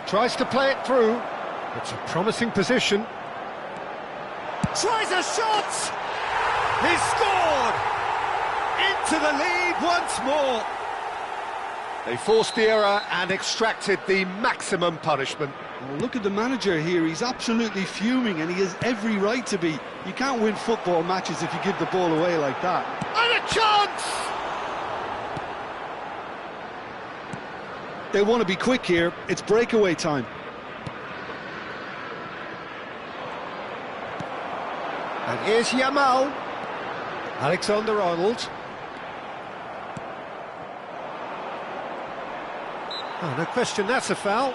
Tries to play it through. It's a promising position. Tries a shot! He's scored! Into the lead once more. They forced the error and extracted the maximum punishment. Well, look at the manager here. He's absolutely fuming, and he has every right to be. You can't win football matches if you give the ball away like that. And a chance! They want to be quick here. It's breakaway time. And here's Yamal. Alexander-Arnold. Oh, no question, that's a foul.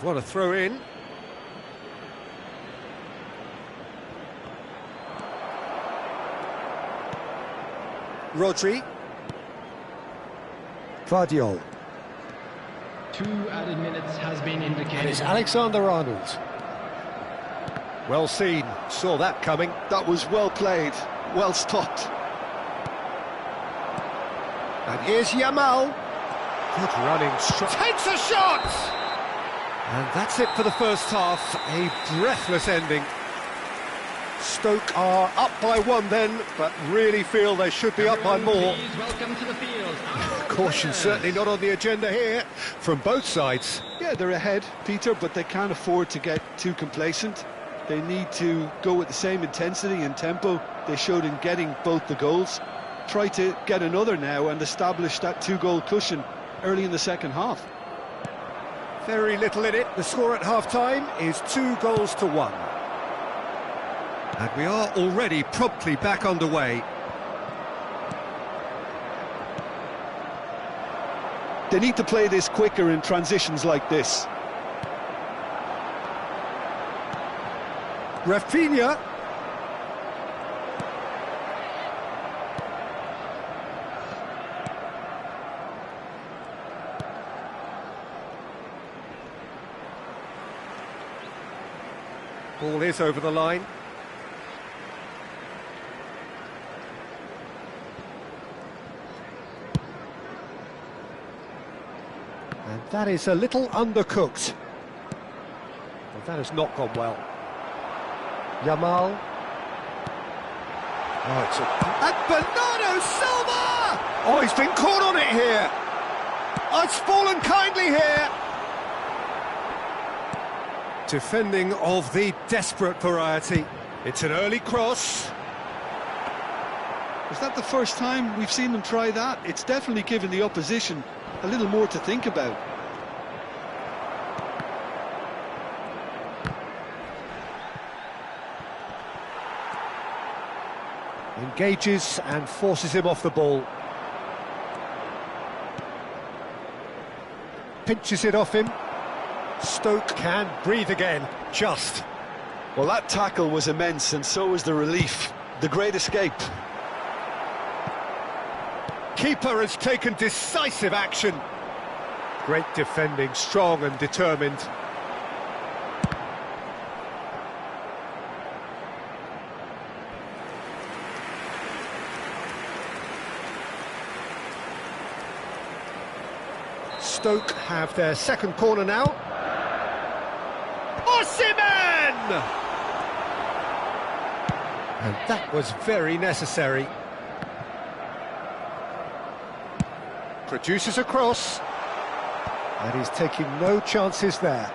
What a throw in. Rodri. Vardiol. 2 added minutes has been indicated. And it's Alexander-Arnold. Well seen, saw that coming. That was well played, well stopped. And here's Yamal. Good running strike. Takes a shot! And that's it for the first half, a breathless ending. Stoke are up by 1 then, but really feel they should be up by more. Please welcome to the field. Caution certainly not on the agenda here, from both sides. Yeah, they're ahead, Peter, but they can't afford to get too complacent. They need to go with the same intensity and tempo they showed in getting both the goals. Try to get another now and establish that 2-goal cushion early in the second half. Very little in it. The score at half-time is 2-1. And we are already promptly back underway. They need to play this quicker in transitions like this. Rafinha. Ball is over the line. And that is a little undercooked. Well, that has not gone well. Yamal. Oh, it's and Bernardo Silva! Oh, he's been caught on it here. Oh, it's fallen kindly here. Defending of the desperate variety. It's an early cross. Is that the first time we've seen them try that? It's definitely given the opposition a little more to think about. Engages and forces him off the ball. Pinches it off him. Stoke can breathe again, just. Well, that tackle was immense, and so was the relief. The great escape. Keeper has taken decisive action. Great defending, strong and determined. Stoke have their second corner now. Osimhen! And that was very necessary. Produces a cross. And he's taking no chances there.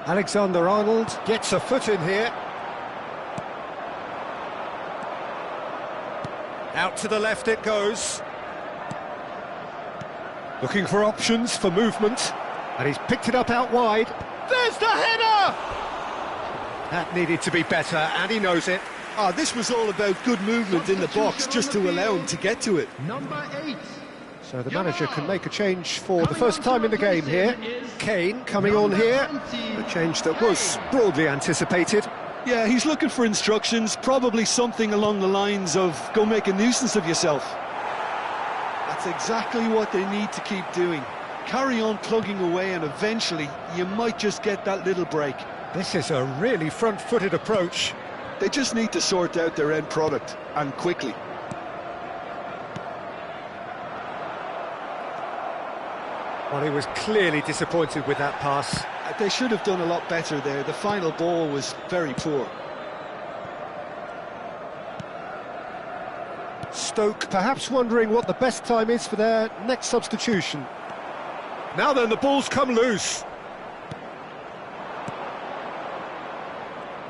Alexander-Arnold gets a foot in here. Out to the left it goes. Looking for options for movement. And he's picked it up out wide. There's the header! That needed to be better, and he knows it. This was all about good movement in the box, just to allow him to get to it. Number 8. So the manager can make a change for the first time in the game here. Kane coming on here. A change that was broadly anticipated. Yeah, he's looking for instructions, probably something along the lines of, go make a nuisance of yourself. That's exactly what they need to keep doing. Carry on plugging away, and eventually you might just get that little break. This is a really front-footed approach. They just need to sort out their end product, and quickly. Well, he was clearly disappointed with that pass. They should have done a lot better there. The final ball was very poor. Stoke perhaps wondering what the best time is for their next substitution. Now then, the ball's come loose.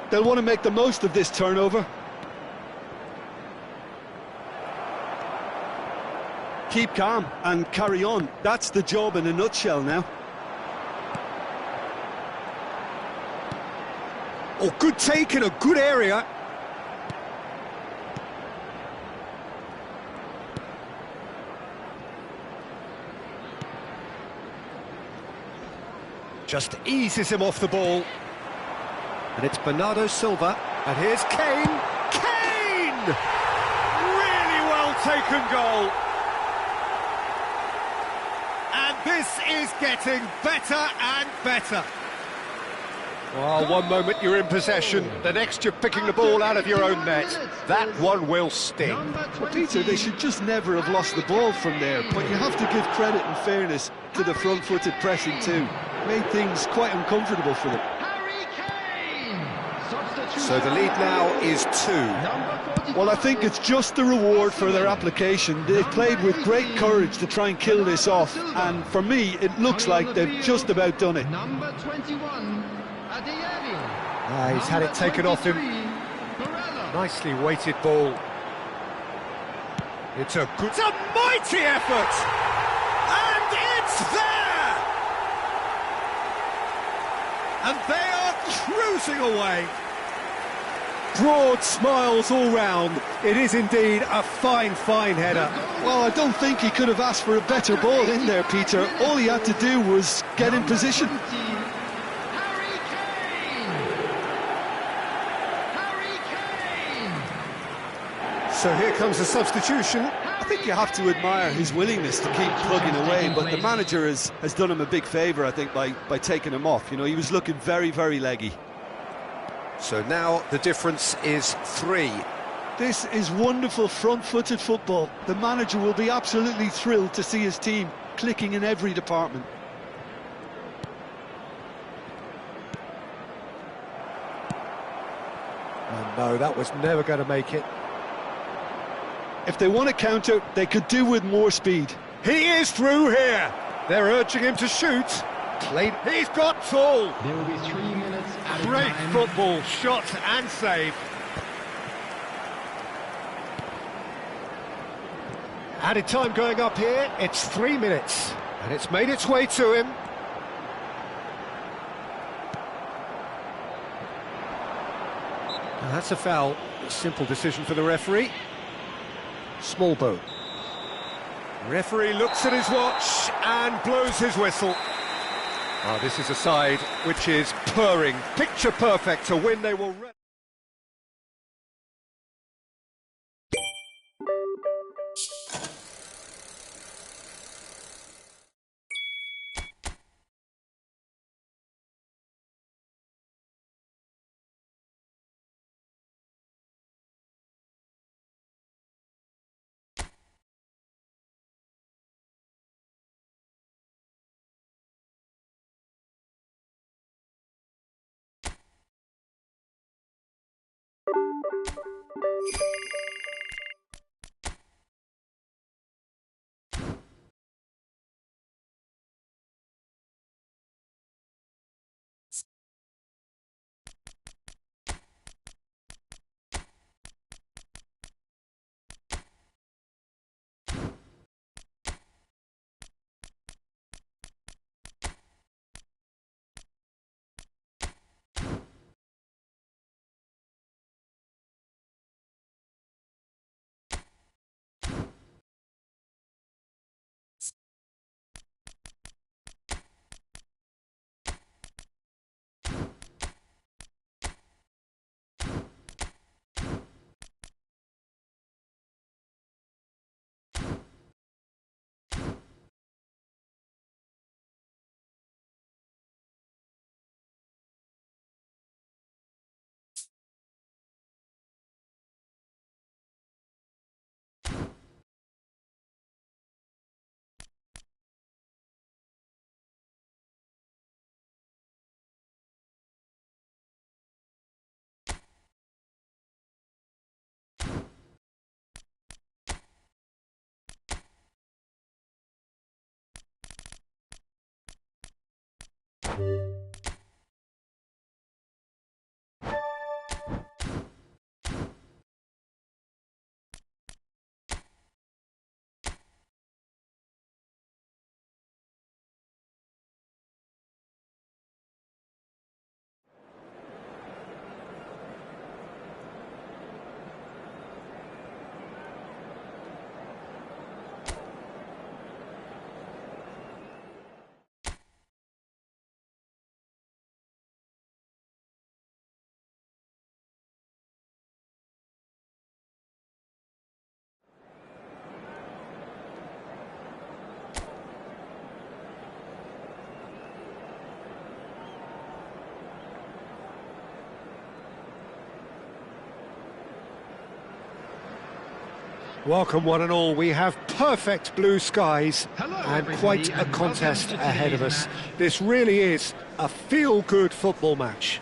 They'll want to make the most of this turnover. Keep calm and carry on. That's the job in a nutshell now. Oh, good take in a good area. Just eases him off the ball. And it's Bernardo Silva. And here's Kane. Kane! Really well taken goal. And this is getting better and better. Well, one moment you're in possession, the next you're picking the ball out of your own net. That one will sting. Well, Peter, they should just never have lost the ball from there, but you have to give credit and fairness to the front-footed pressing too. Made things quite uncomfortable for them. So the lead now is 2. Well, I think it's just the reward for their application. They've played with great courage to try and kill this off, and for me, it looks like they've just about done it. Number 21. He's had it taken off him. Nicely weighted ball. It's a mighty effort! And it's there! And they are cruising away. Broad smiles all round. It is indeed a fine, fine header. Well, I don't think he could have asked for a better ball in there, Peter. All he had to do was get in position. So here comes the substitution. I think you have to admire his willingness to keep plugging away, but the manager has done him a big favour, I think, by taking him off. You know, he was looking very, very leggy. So now the difference is 3. This is wonderful front-footed football. The manager will be absolutely thrilled to see his team clicking in every department. Oh no, that was never going to make it. If they want to counter, they could do with more speed. He is through here. They're urging him to shoot. Played. He's got tall. There will be 3 minutes added Great time. football, shot and save. Added time going up here. It's 3 minutes, and it's made its way to him. Now that's a foul. A simple decision for the referee. Small boat. Referee looks at his watch and blows his whistle. Oh, this is a side which is purring, picture perfect to win. They will... Welcome one and all, we have perfect blue skies Hello, and everybody, quite a and contest welcome to ahead of today's us. match. This really is a feel-good football match.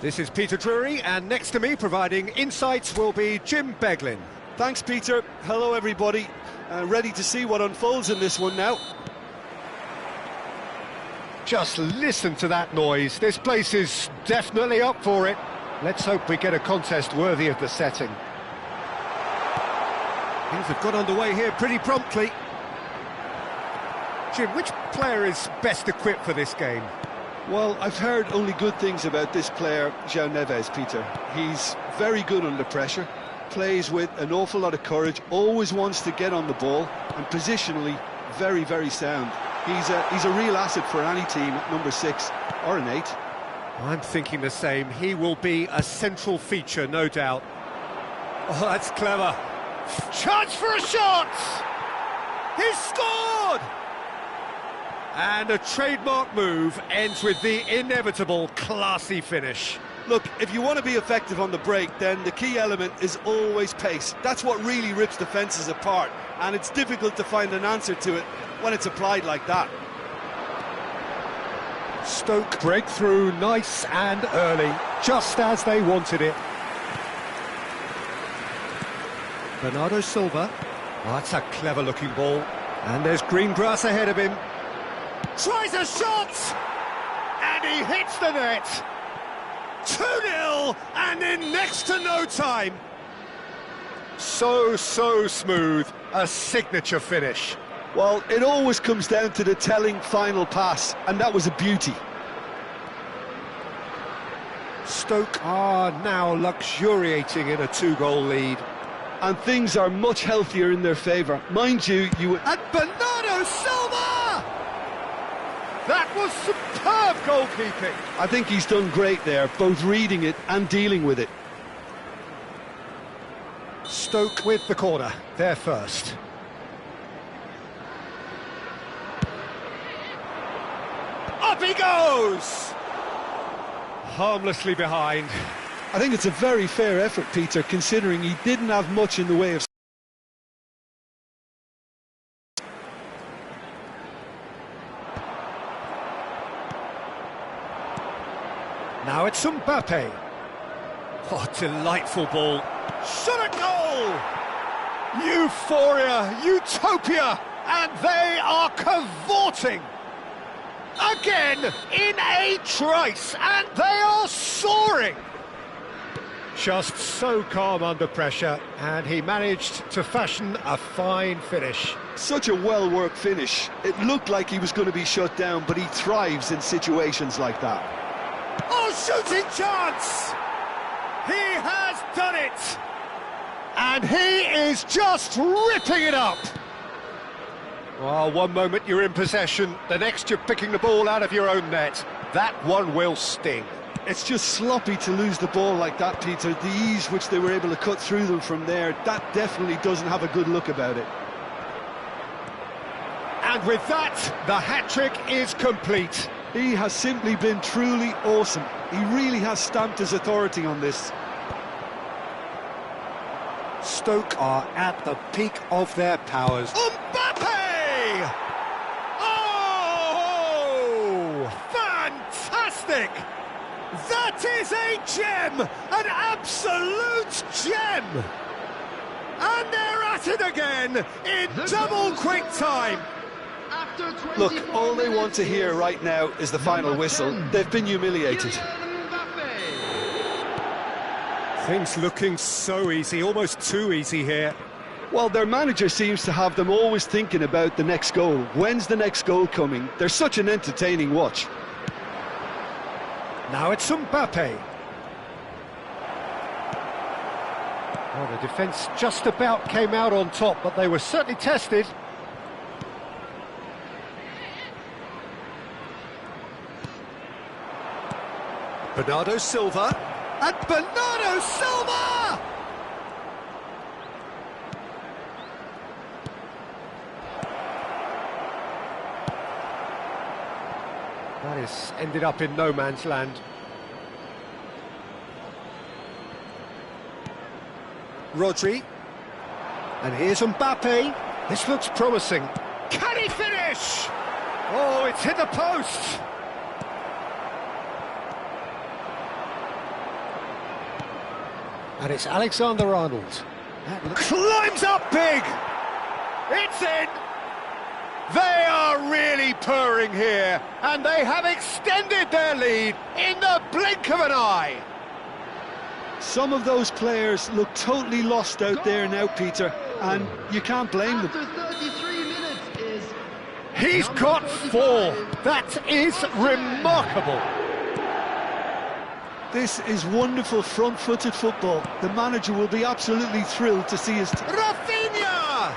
This is Peter Drury, and next to me providing insights will be Jim Beglin. Thanks, Peter. Hello, everybody. Ready to see what unfolds in this one now. Just listen to that noise, this place is definitely up for it. Let's hope we get a contest worthy of the setting. Things have got underway here pretty promptly. Jim, which player is best equipped for this game? Well, I've heard only good things about this player, João Neves, Peter. He's very good under pressure, plays with an awful lot of courage, always wants to get on the ball, and positionally, very, very sound. He's a real asset for any team at number 6 or an 8. I'm thinking the same. He will be a central feature, no doubt. Oh, that's clever. Chance for a shot! He's scored! And a trademark move ends with the inevitable classy finish. Look, if you want to be effective on the break, then the key element is always pace. That's what really rips defences apart, and it's difficult to find an answer to it when it's applied like that. Stoke breakthrough, nice and early, just as they wanted it. Bernardo Silva. Oh, that's a clever-looking ball. And there's green grass ahead of him. Tries a shot! And he hits the net! 2-0, and in next to no time. So smooth, a signature finish. Well, it always comes down to the telling final pass, and that was a beauty. Stoke are now luxuriating in a 2-goal lead. And things are much healthier in their favour. Mind you, And Bernardo Silva! That was superb goalkeeping. I think he's done great there, both reading it and dealing with it. Stoke with the corner, they're first. Up he goes! Harmlessly behind. I think it's a very fair effort, Peter, considering he didn't have much in the way of... Now it's Mbappe. Oh, delightful ball. Shot at goal! Euphoria, utopia, and they are cavorting. Again, in a trice, and they are soaring. Just so calm under pressure, and he managed to fashion a fine finish. Such a well-worked finish. It looked like he was going to be shut down, but he thrives in situations like that. Oh, shooting chance! He has done it! And he is just ripping it up! Well, one moment you're in possession, the next you're picking the ball out of your own net. That one will sting. It's just sloppy to lose the ball like that, Peter. The ease which they were able to cut through them from there, that definitely doesn't have a good look about it. And with that, the hat-trick is complete. He has simply been truly awesome. He really has stamped his authority on this. Stoke are at the peak of their powers. Mbappe! Oh! Fantastic! That is a gem! An absolute gem! And they're at it again in double quick time. Look, all they want to hear right now is the final whistle. They've been humiliated. Things looking so easy, almost too easy here. Well, their manager seems to have them always thinking about the next goal. When's the next goal coming? They're such an entertaining watch. Now it's Mbappe. Well, the defence just about came out on top, but they were certainly tested. Bernardo Silva. And Bernardo Silva! That has ended up in no man's land. Rodri. And here's Mbappe. This looks promising. Can he finish? Oh, it's hit the post. And it's Alexander-Arnold. Climbs up big! It's in! They are really purring here, and they have extended their lead in the blink of an eye. Some of those players look totally lost out there now, Peter, and you can't blame them. After 33 minutes is... He's got 4. That is remarkable. This is wonderful front-footed football. The manager will be absolutely thrilled to see his... Rafinha!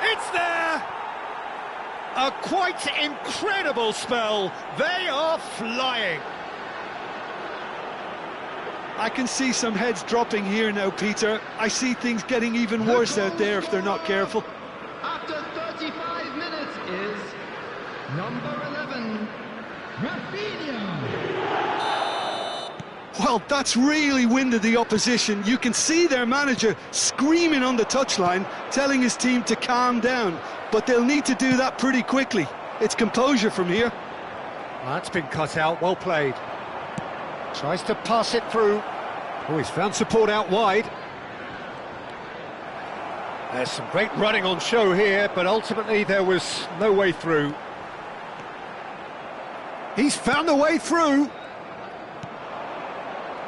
It's there! A quite incredible spell. They are flying. I can see some heads dropping here now, Peter. I see things getting even worse out there if they're not careful. After 35 minutes is number 11, Rafinha. Well, that's really winded the opposition. You can see their manager screaming on the touchline, telling his team to calm down. But they'll need to do that pretty quickly. It's composure from here. Well, that's been cut out, well played. Tries to pass it through. Oh, he's found support out wide. There's some great running on show here, but ultimately there was no way through. He's found a way through.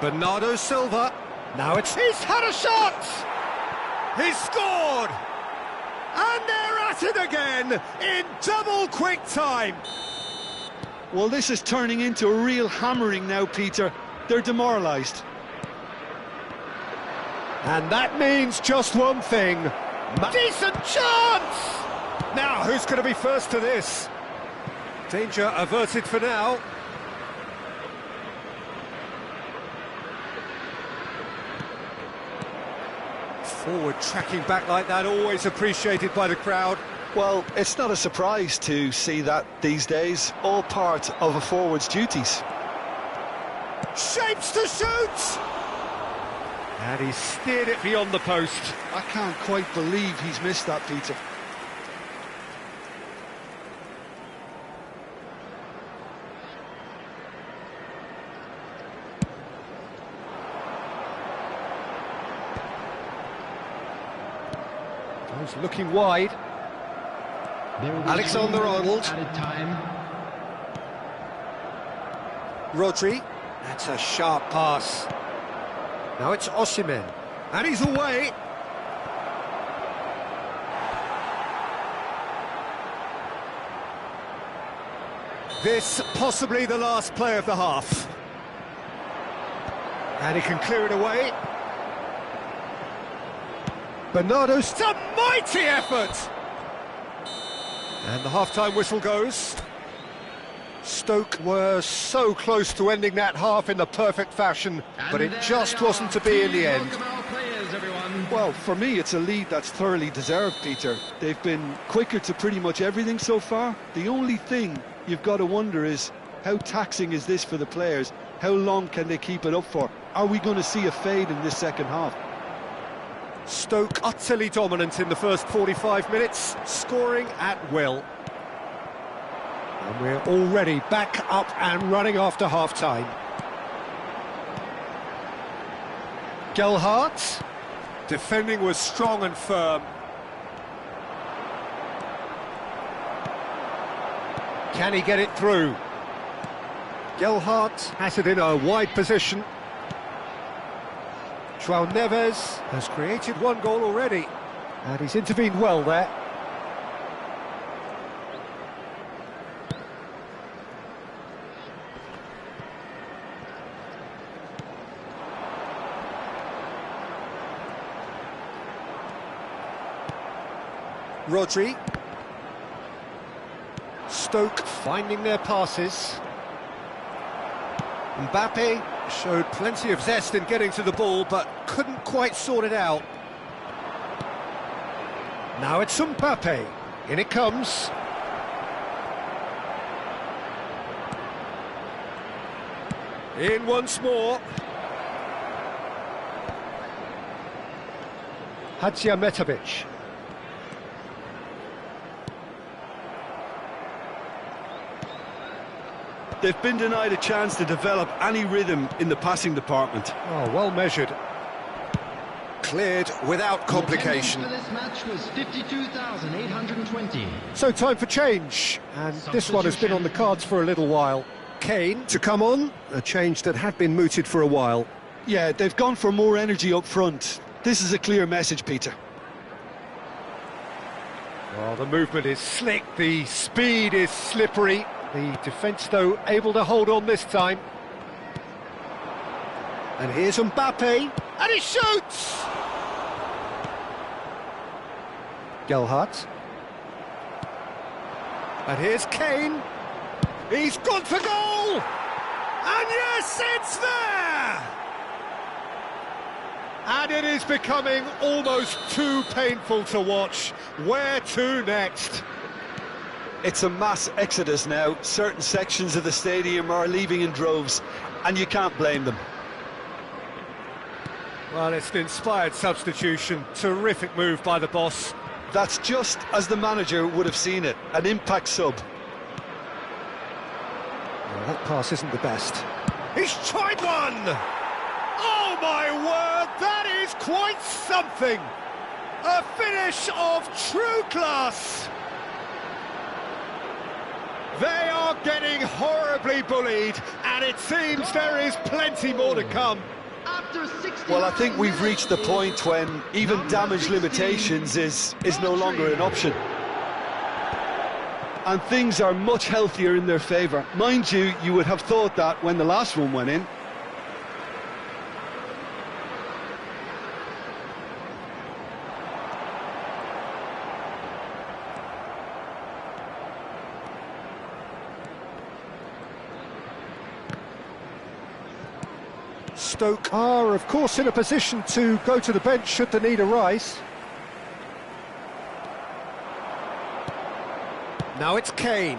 Bernardo Silva. Now he's had a shot! He's scored! And they're at it again in double quick time. Well, this is turning into a real hammering now, Peter. They're demoralised. And that means just one thing. Decent chance! Now, who's going to be first to this? Danger averted for now. Forward tracking back like that, always appreciated by the crowd. Well, it's not a surprise to see that these days, all part of a forward's duties. Shapes to shoot! And he steered it beyond the post. I can't quite believe he's missed that, Peter. He's looking wide. There will be Alexander-Arnold. 3 minutes added time. Rodri. That's a sharp pass. Now it's Osimhen. And he's away. This possibly the last play of the half. And he can clear it away. Bernardo's a mighty effort! And the half-time whistle goes. Stoke were so close to ending that half in the perfect fashion, but it just wasn't to be in the end. Well, for me, it's a lead that's thoroughly deserved, Peter. They've been quicker to pretty much everything so far. The only thing you've got to wonder is, how taxing is this for the players? How long can they keep it up for? Are we going to see a fade in this second half? Stoke utterly dominant in the first 45 minutes, scoring at will. And we're already back up and running after half-time. Gelhardt. Defending was strong and firm. Can he get it through? Gelhardt has it in a wide position. João Neves has created one goal already, and he's intervened well there. Rodri. Stoke finding their passes. Mbappe showed plenty of zest in getting to the ball, but couldn't quite sort it out. Now it's Mbappe. In it comes. In once more. Hadziametovic. They've been denied a chance to develop any rhythm in the passing department. Oh, well measured. Cleared without complication. The attendance for this match was 52,820. So time for change, and this one has been on the cards for a little while. Kane to come on, a change that had been mooted for a while. Yeah, they've gone for more energy up front. This is a clear message, Peter. Well, the movement is slick, the speed is slippery. The defence, though, able to hold on this time. And here's Mbappe, and he shoots! Gelhardt. And here's Kane. He's gone for goal! And yes, it's there! And it is becoming almost too painful to watch. Where to next? It's a mass exodus now. Certain sections of the stadium are leaving in droves, and you can't blame them. Well, it's an inspired substitution. Terrific move by the boss. That's just as the manager would have seen it, an impact sub. Well, that pass isn't the best. He's tried one! Oh my word, that is quite something! A finish of true class! They are getting horribly bullied, and it seems there is plenty more to come. Well, I think we've reached the point when even damage limitations is no longer an option. And things are much healthier in their favour. Mind you, you would have thought that when the last one went in. Stoke are, of course, in a position to go to the bench should the need arise. Now it's Kane.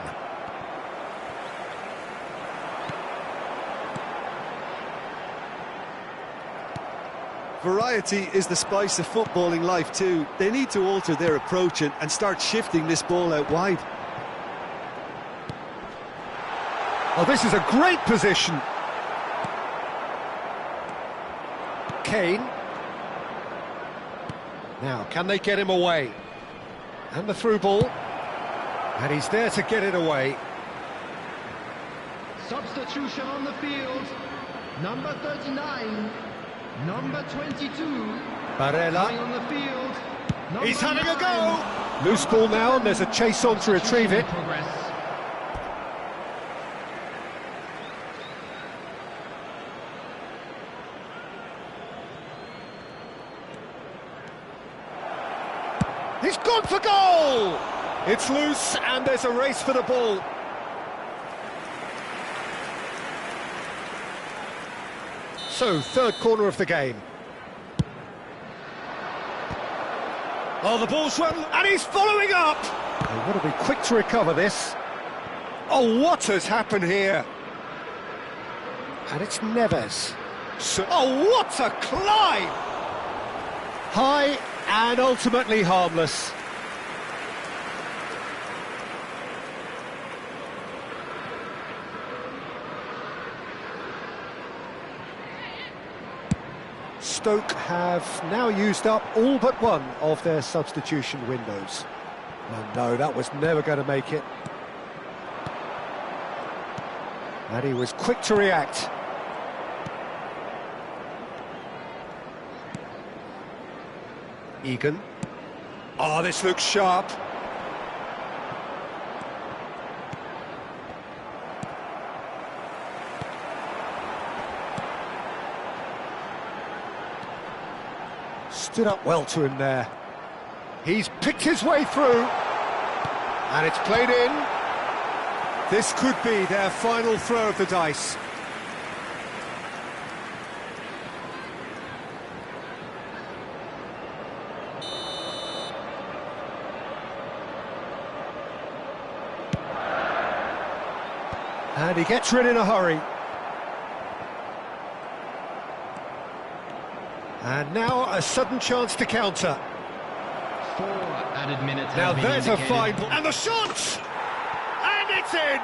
Variety is the spice of footballing life too. They need to alter their approach and start shifting this ball out wide. Oh, this is a great position. Kane. Now, can they get him away? And the through ball. And he's there to get it away. Substitution on the field. Number 39. Number 22. Barella. Coming on the field. He's having a 9. go! Loose ball now, and there's a chase on to retrieve it. Progress. He's gone for goal! It's loose, and there's a race for the ball. So, third corner of the game. Oh, the ball's run, and he's following up! They've got to be quick to recover this. Oh, what has happened here? And it's Neves. Oh, what a climb! High and ultimately harmless. Stoke have now used up all but one of their substitution windows. Oh no, that was never going to make it. And he was quick to react. Egan. Oh, this looks sharp. Stood up well to him there. He's picked his way through. And it's played in. This could be their final throw of the dice. And he gets rid in a hurry. And now a sudden chance to counter. 4 added minutes. Now have been there's a indicated. fine ball. And the shot! And it's in!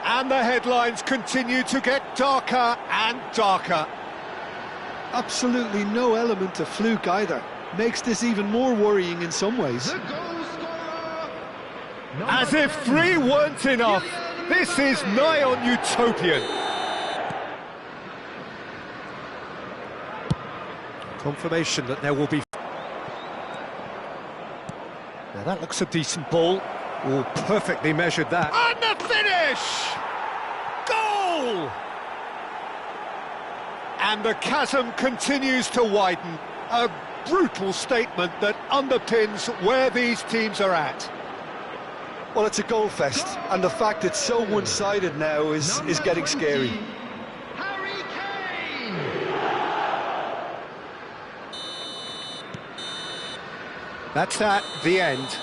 And the headlines continue to get darker and darker. Absolutely no element of fluke either. Makes this even more worrying in some ways. The goal scorer. As if 3 weren't enough. This is nigh on utopian. Confirmation that there will be... Now that looks a decent ball. Oh, perfectly measured that. And the finish! Goal! And the chasm continues to widen. A brutal statement that underpins where these teams are at. Well, it's a goal fest, and the fact it's so one-sided now is getting scary. Harry Kane. That's that, the end.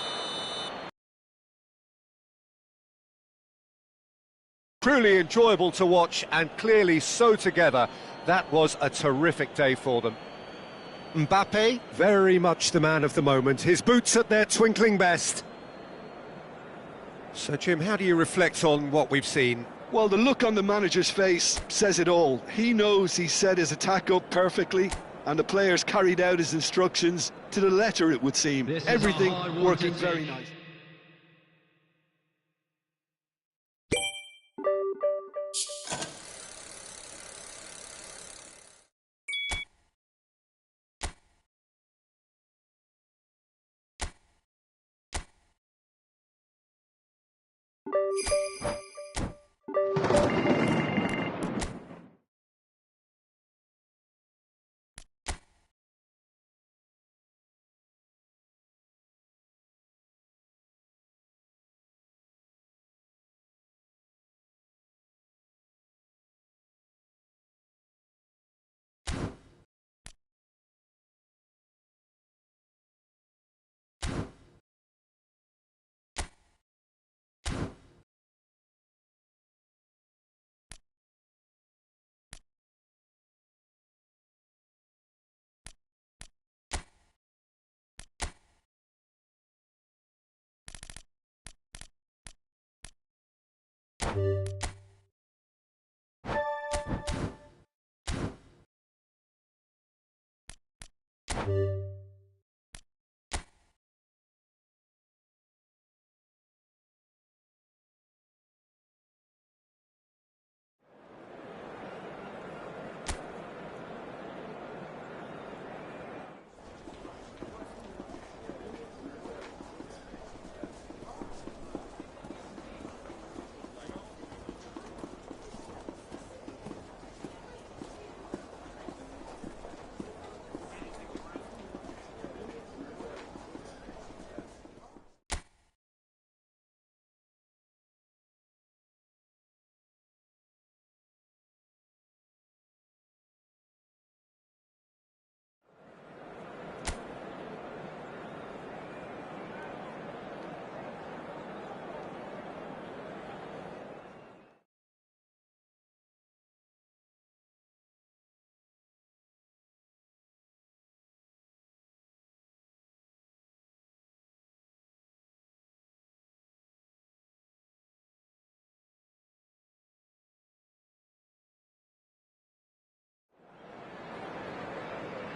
Truly enjoyable to watch, and clearly so together. That was a terrific day for them. Mbappe, very much the man of the moment. His boots at their twinkling best. So, Jim, how do you reflect on what we've seen? Well, the look on the manager's face says it all. He knows he set his attack up perfectly, and the players carried out his instructions to the letter, it would seem. This is a Everything hard one working to very take. nice.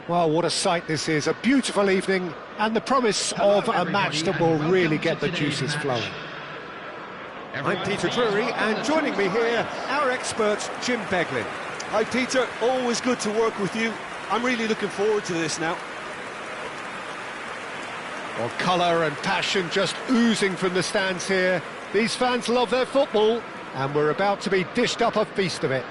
Well, what a sight this is. A beautiful evening and the promise of a match that will really get the juices flowing. I'm Peter Drury, and joining me here, our expert, Jim Beglin. Hi Peter, always good to work with you. I'm really looking forward to this now. Well, colour and passion just oozing from the stands here. These fans love their football, and we're about to be dished up a feast of it.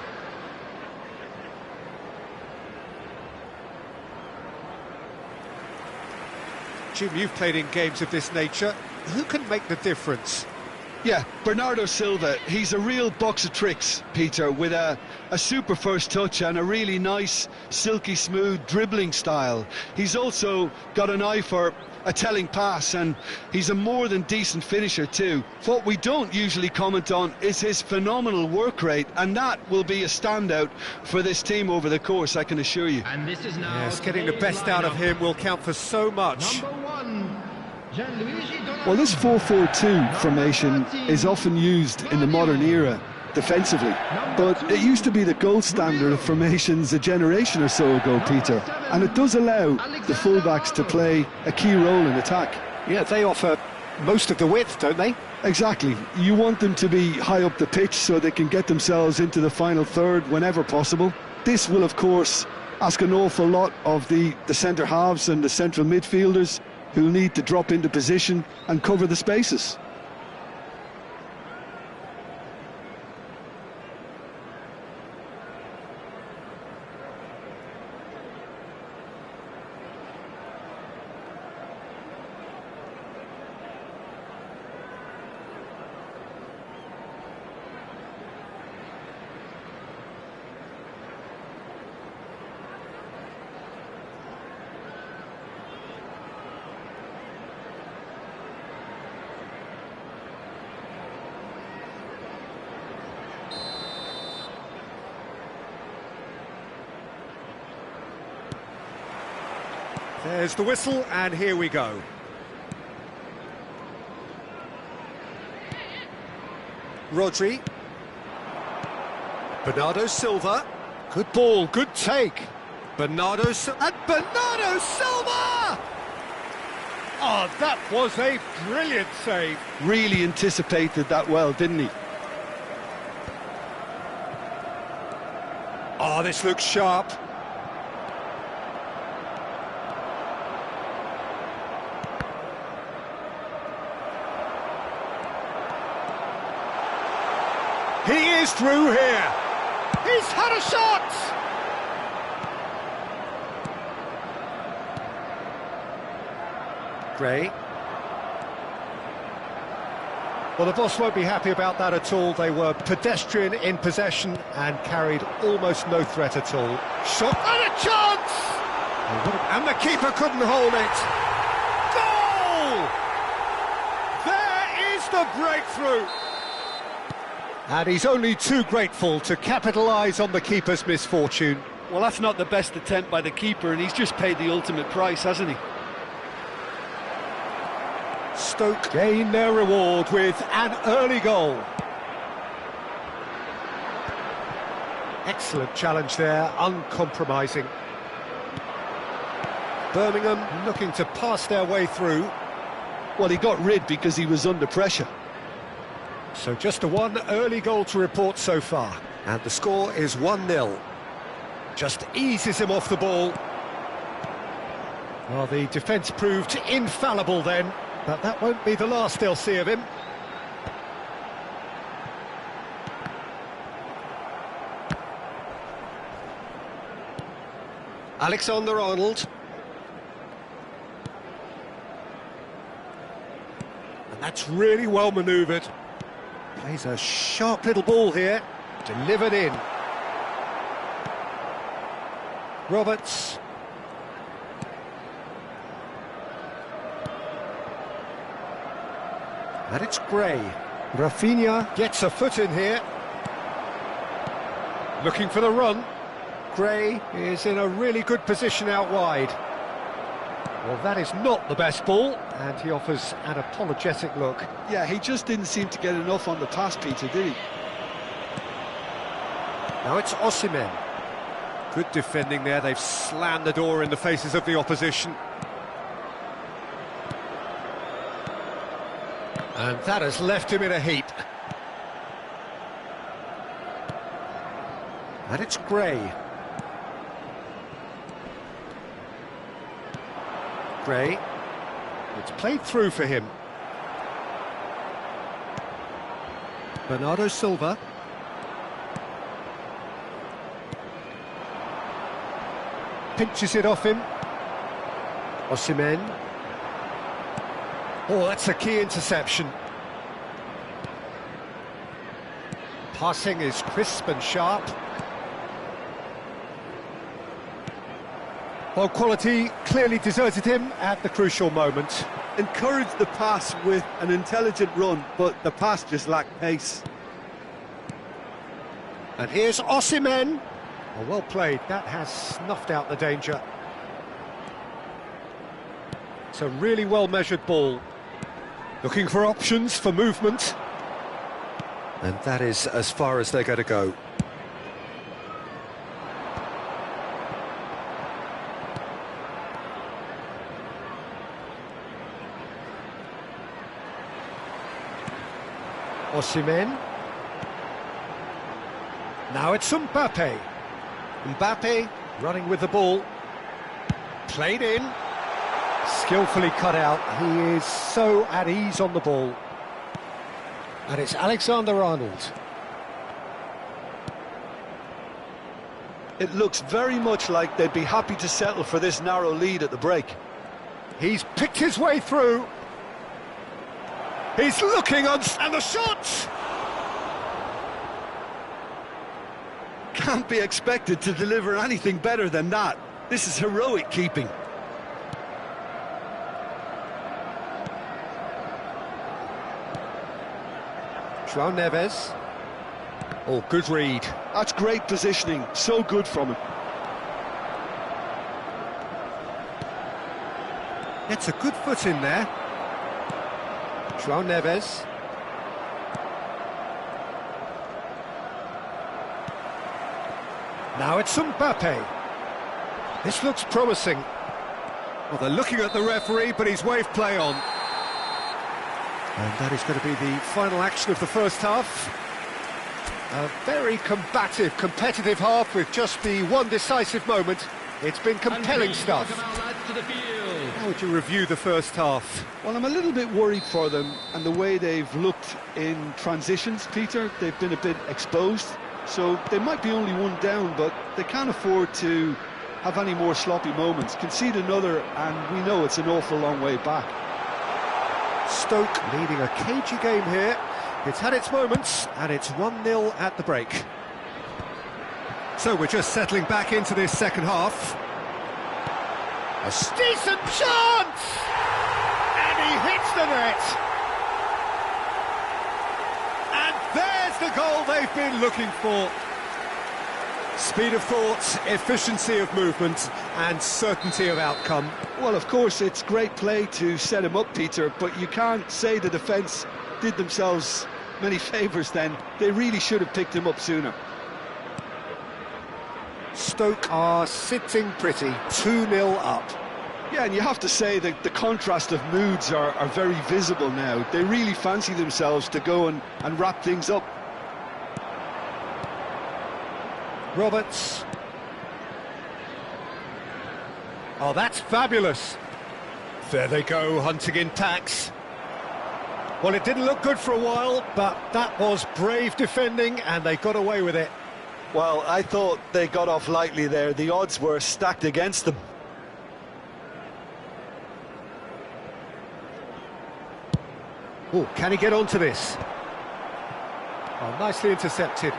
Jim, you've played in games of this nature. Who can make the difference? Yeah, Bernardo Silva, he's a real box of tricks, Peter, with a super first touch and a really nice, silky smooth dribbling style. He's also got an eye for a telling pass, and he's a more than decent finisher too. What we don't usually comment on is his phenomenal work rate, and that will be a standout for this team over the course, I can assure you. And this is now Yes, getting the best out of him will count for so much. Number 1, Well, this 4-4-2 formation is often used in the modern era defensively, but it used to be the gold standard of formations a generation or so ago, Peter, and it does allow the fullbacks to play a key role in attack. Yeah, they offer most of the width, don't they? Exactly. You want them to be high up the pitch so they can get themselves into the final third whenever possible. This will, of course, ask an awful lot of the centre halves and the central midfielders, who'll need to drop into position and cover the spaces. There's the whistle, and here we go. Rodri. Bernardo Silva. Good ball, good take. Bernardo Silva. And Bernardo Silva! Oh, that was a brilliant save. Really anticipated that well, didn't he? Oh, this looks sharp. He is through here. He's had a shot. Gray. Well, the boss won't be happy about that at all. They were pedestrian in possession and carried almost no threat at all. Shot and a chance! And the keeper couldn't hold it. Goal! There is the breakthrough. And he's only too grateful to capitalise on the keeper's misfortune. Well, that's not the best attempt by the keeper, and he's just paid the ultimate price, hasn't he? Stoke gain their reward with an early goal. Excellent challenge there, uncompromising. Birmingham looking to pass their way through. Well, he got rid because he was under pressure. So just a one early goal to report so far. And the score is 1-0. Just eases him off the ball. Well, the defence proved infallible then, but that won't be the last they'll see of him. Alexander-Arnold. And that's really well manoeuvred. Plays a sharp little ball here, delivered in. Roberts. And it's Gray. Rafinha gets a foot in here. Looking for the run. Gray is in a really good position out wide. Well, that is not the best ball, and he offers an apologetic look. Yeah, he just didn't seem to get enough on the pass, Peter, did he? Now it's Osimhen. Good defending there, they've slammed the door in the faces of the opposition. And that has left him in a heap. And it's Gray. Gray. It's played through for him. Bernardo Silva. Pinches it off him. Osimhen. Oh, that's a key interception. Passing is crisp and sharp. Well, quality clearly deserted him at the crucial moment. Encouraged the pass with an intelligent run, but the pass just lacked pace. And here's Osimhen. Oh, well played, that has snuffed out the danger. It's a really well-measured ball. Looking for options for movement. And that is as far as they're going to go. Osimhen. Now it's Mbappe. Mbappe running with the ball. Played in. Skillfully cut out. He is so at ease on the ball. And it's Alexander-Arnold. It looks very much like they'd be happy to settle for this narrow lead at the break. He's picked his way through. He's looking on... And the shot! Can't be expected to deliver anything better than that. This is heroic keeping. João Neves. Oh, good read. That's great positioning, so good from him. Gets a good foot in there. João Neves. Now it's Mbappe. This looks promising. Well, they're looking at the referee, but he's waved play on. And that is going to be the final action of the first half. A very combative, competitive half with just the one decisive moment. It's been compelling stuff. How would you review the first half? Well, I'm a little bit worried for them and the way they've looked in transitions, Peter. They've been a bit exposed, so they might be only one down, but they can't afford to have any more sloppy moments. Concede another, and we know it's an awful long way back. Stoke leading a cagey game here. It's had its moments, and it's 1-0 at the break. So we're just settling back into this second half. A decent chance! And he hits the net! And there's the goal they've been looking for. Speed of thought, efficiency of movement, and certainty of outcome. Well, of course, it's great play to set him up, Peter, but you can't say the defence did themselves many favours then. They really should have picked him up sooner. Stoke are sitting pretty, 2-0 up. Yeah, and you have to say that the contrast of moods are very visible now. They really fancy themselves to go and wrap things up. Roberts. Oh, that's fabulous. There they go, hunting in packs. Well, it didn't look good for a while, but that was brave defending, and they got away with it. Well, I thought they got off lightly there. The odds were stacked against them. Oh, can he get onto this? Oh, nicely intercepted.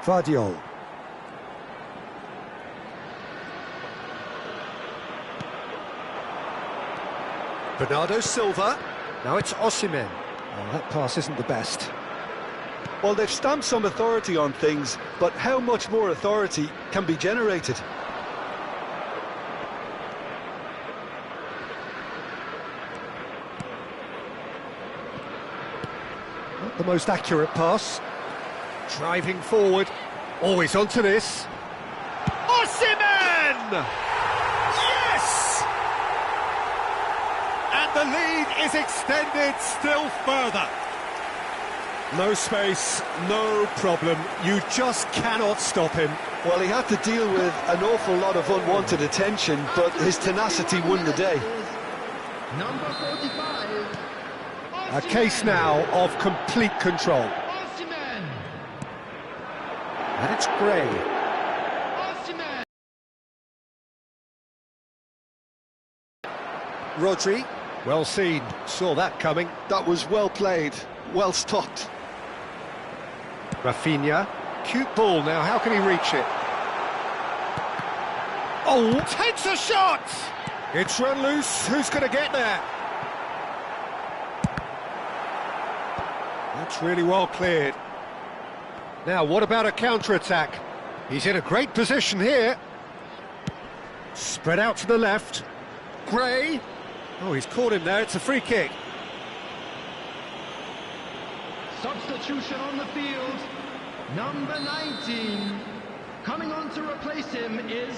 Vardiol. Bernardo Silva. Now it's Osimhen. Oh, that pass isn't the best. Well, they've stamped some authority on things, but how much more authority can be generated? Not the most accurate pass. Driving forward. Always onto this. Osimhen! Yes! And the lead is extended still further. No space, no problem. You just cannot stop him. Well, he had to deal with an awful lot of unwanted attention, but his tenacity won the day. Number 45. A case now of complete control. Osimhen. And it's Gray. Osimhen. Rodri, well seen, saw that coming. That was well played, well stopped. Rafinha, cute ball now, how can he reach it? Oh, takes a shot! It's run loose, who's going to get there? That's really well cleared. Now, what about a counter-attack? He's in a great position here. Spread out to the left. Gray. Oh, he's caught him there, it's a free kick. Substitution on the field. Number 19. Coming on to replace him is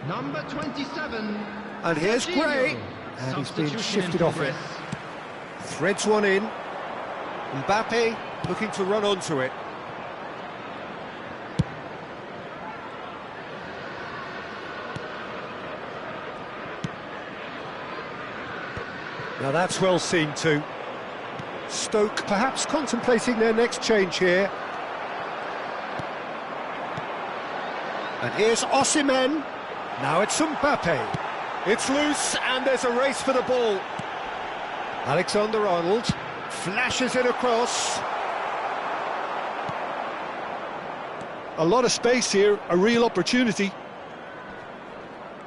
number 27. And here's Gray. And he's been shifted off it. Threads one in. Mbappe looking to run onto it. Now that's well seen too. Stoke perhaps contemplating their next change here. And here's Osimhen. Now it's Mbappe. It's loose and there's a race for the ball. Alexander-Arnold flashes it across. A lot of space here, a real opportunity.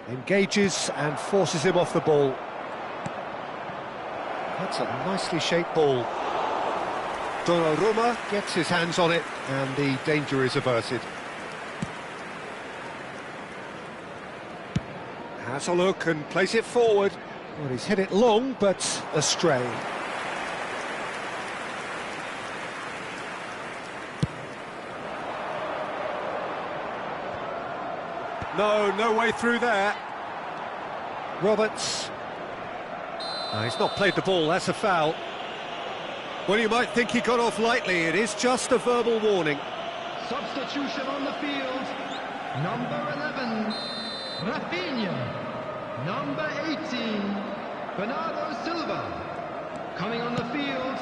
Engages and forces him off the ball. That's a nicely shaped ball. Donnarumma gets his hands on it and the danger is averted. Has a look and plays it forward. Well, he's hit it long, but astray. No way through there. Roberts. No, he's not played the ball, that's a foul. Well, you might think he got off lightly, it is just a verbal warning. Substitution on the field. Number 11. Rafinha. Number 18, Bernardo Silva. Coming on the field.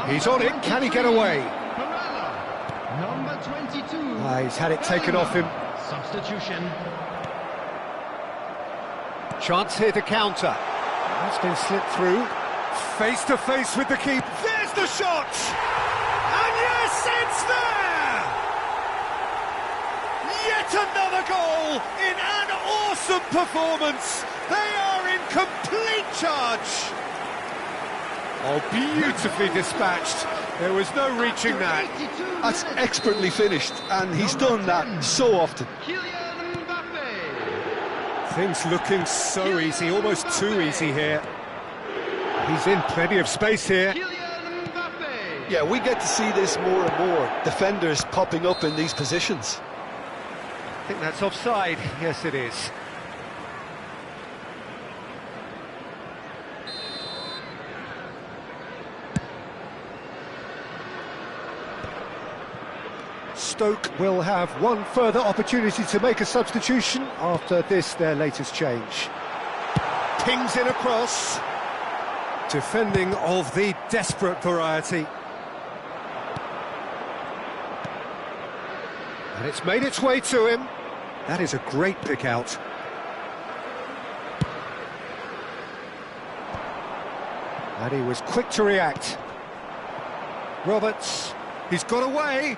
He's on it, can he get away? Barella. Number 22. He's had it taken off him. Substitution. Chance here to counter. That's been slipped through. Face to face with the keeper. There's the shot! And yes, it's there! Yet another goal in an awesome performance. They are in complete charge. Oh, beautifully dispatched. There was no reaching that. That's expertly finished, and he's done that so often. Kylian Mbappe. Things looking so easy, almost too easy here. He's in plenty of space here. Kylian Mbappe. Yeah, we get to see this more and more. Defenders popping up in these positions. I think that's offside. Yes, it is. Stoke will have one further opportunity to make a substitution after this, their latest change. Pings in across. Defending of the desperate variety. And it's made its way to him. That is a great pick out. And he was quick to react. Roberts, he's got away.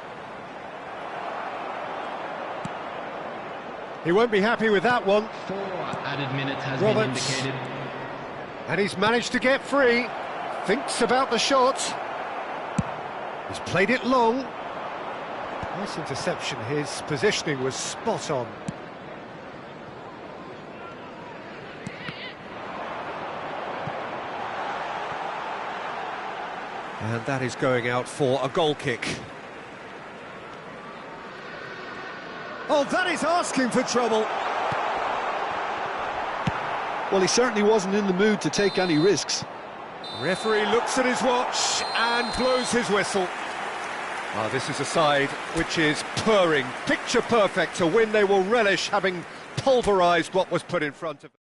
He won't be happy with that one. 4 added minutes has Roberts. been indicated. And he's managed to get free. Thinks about the shot. He's played it long. Nice interception. His positioning was spot on. And that is going out for a goal kick. Oh, that is asking for trouble. Well, he certainly wasn't in the mood to take any risks. Referee looks at his watch and blows his whistle. This is a side which is purring, picture perfect, a win they will relish, having pulverised what was put in front of them.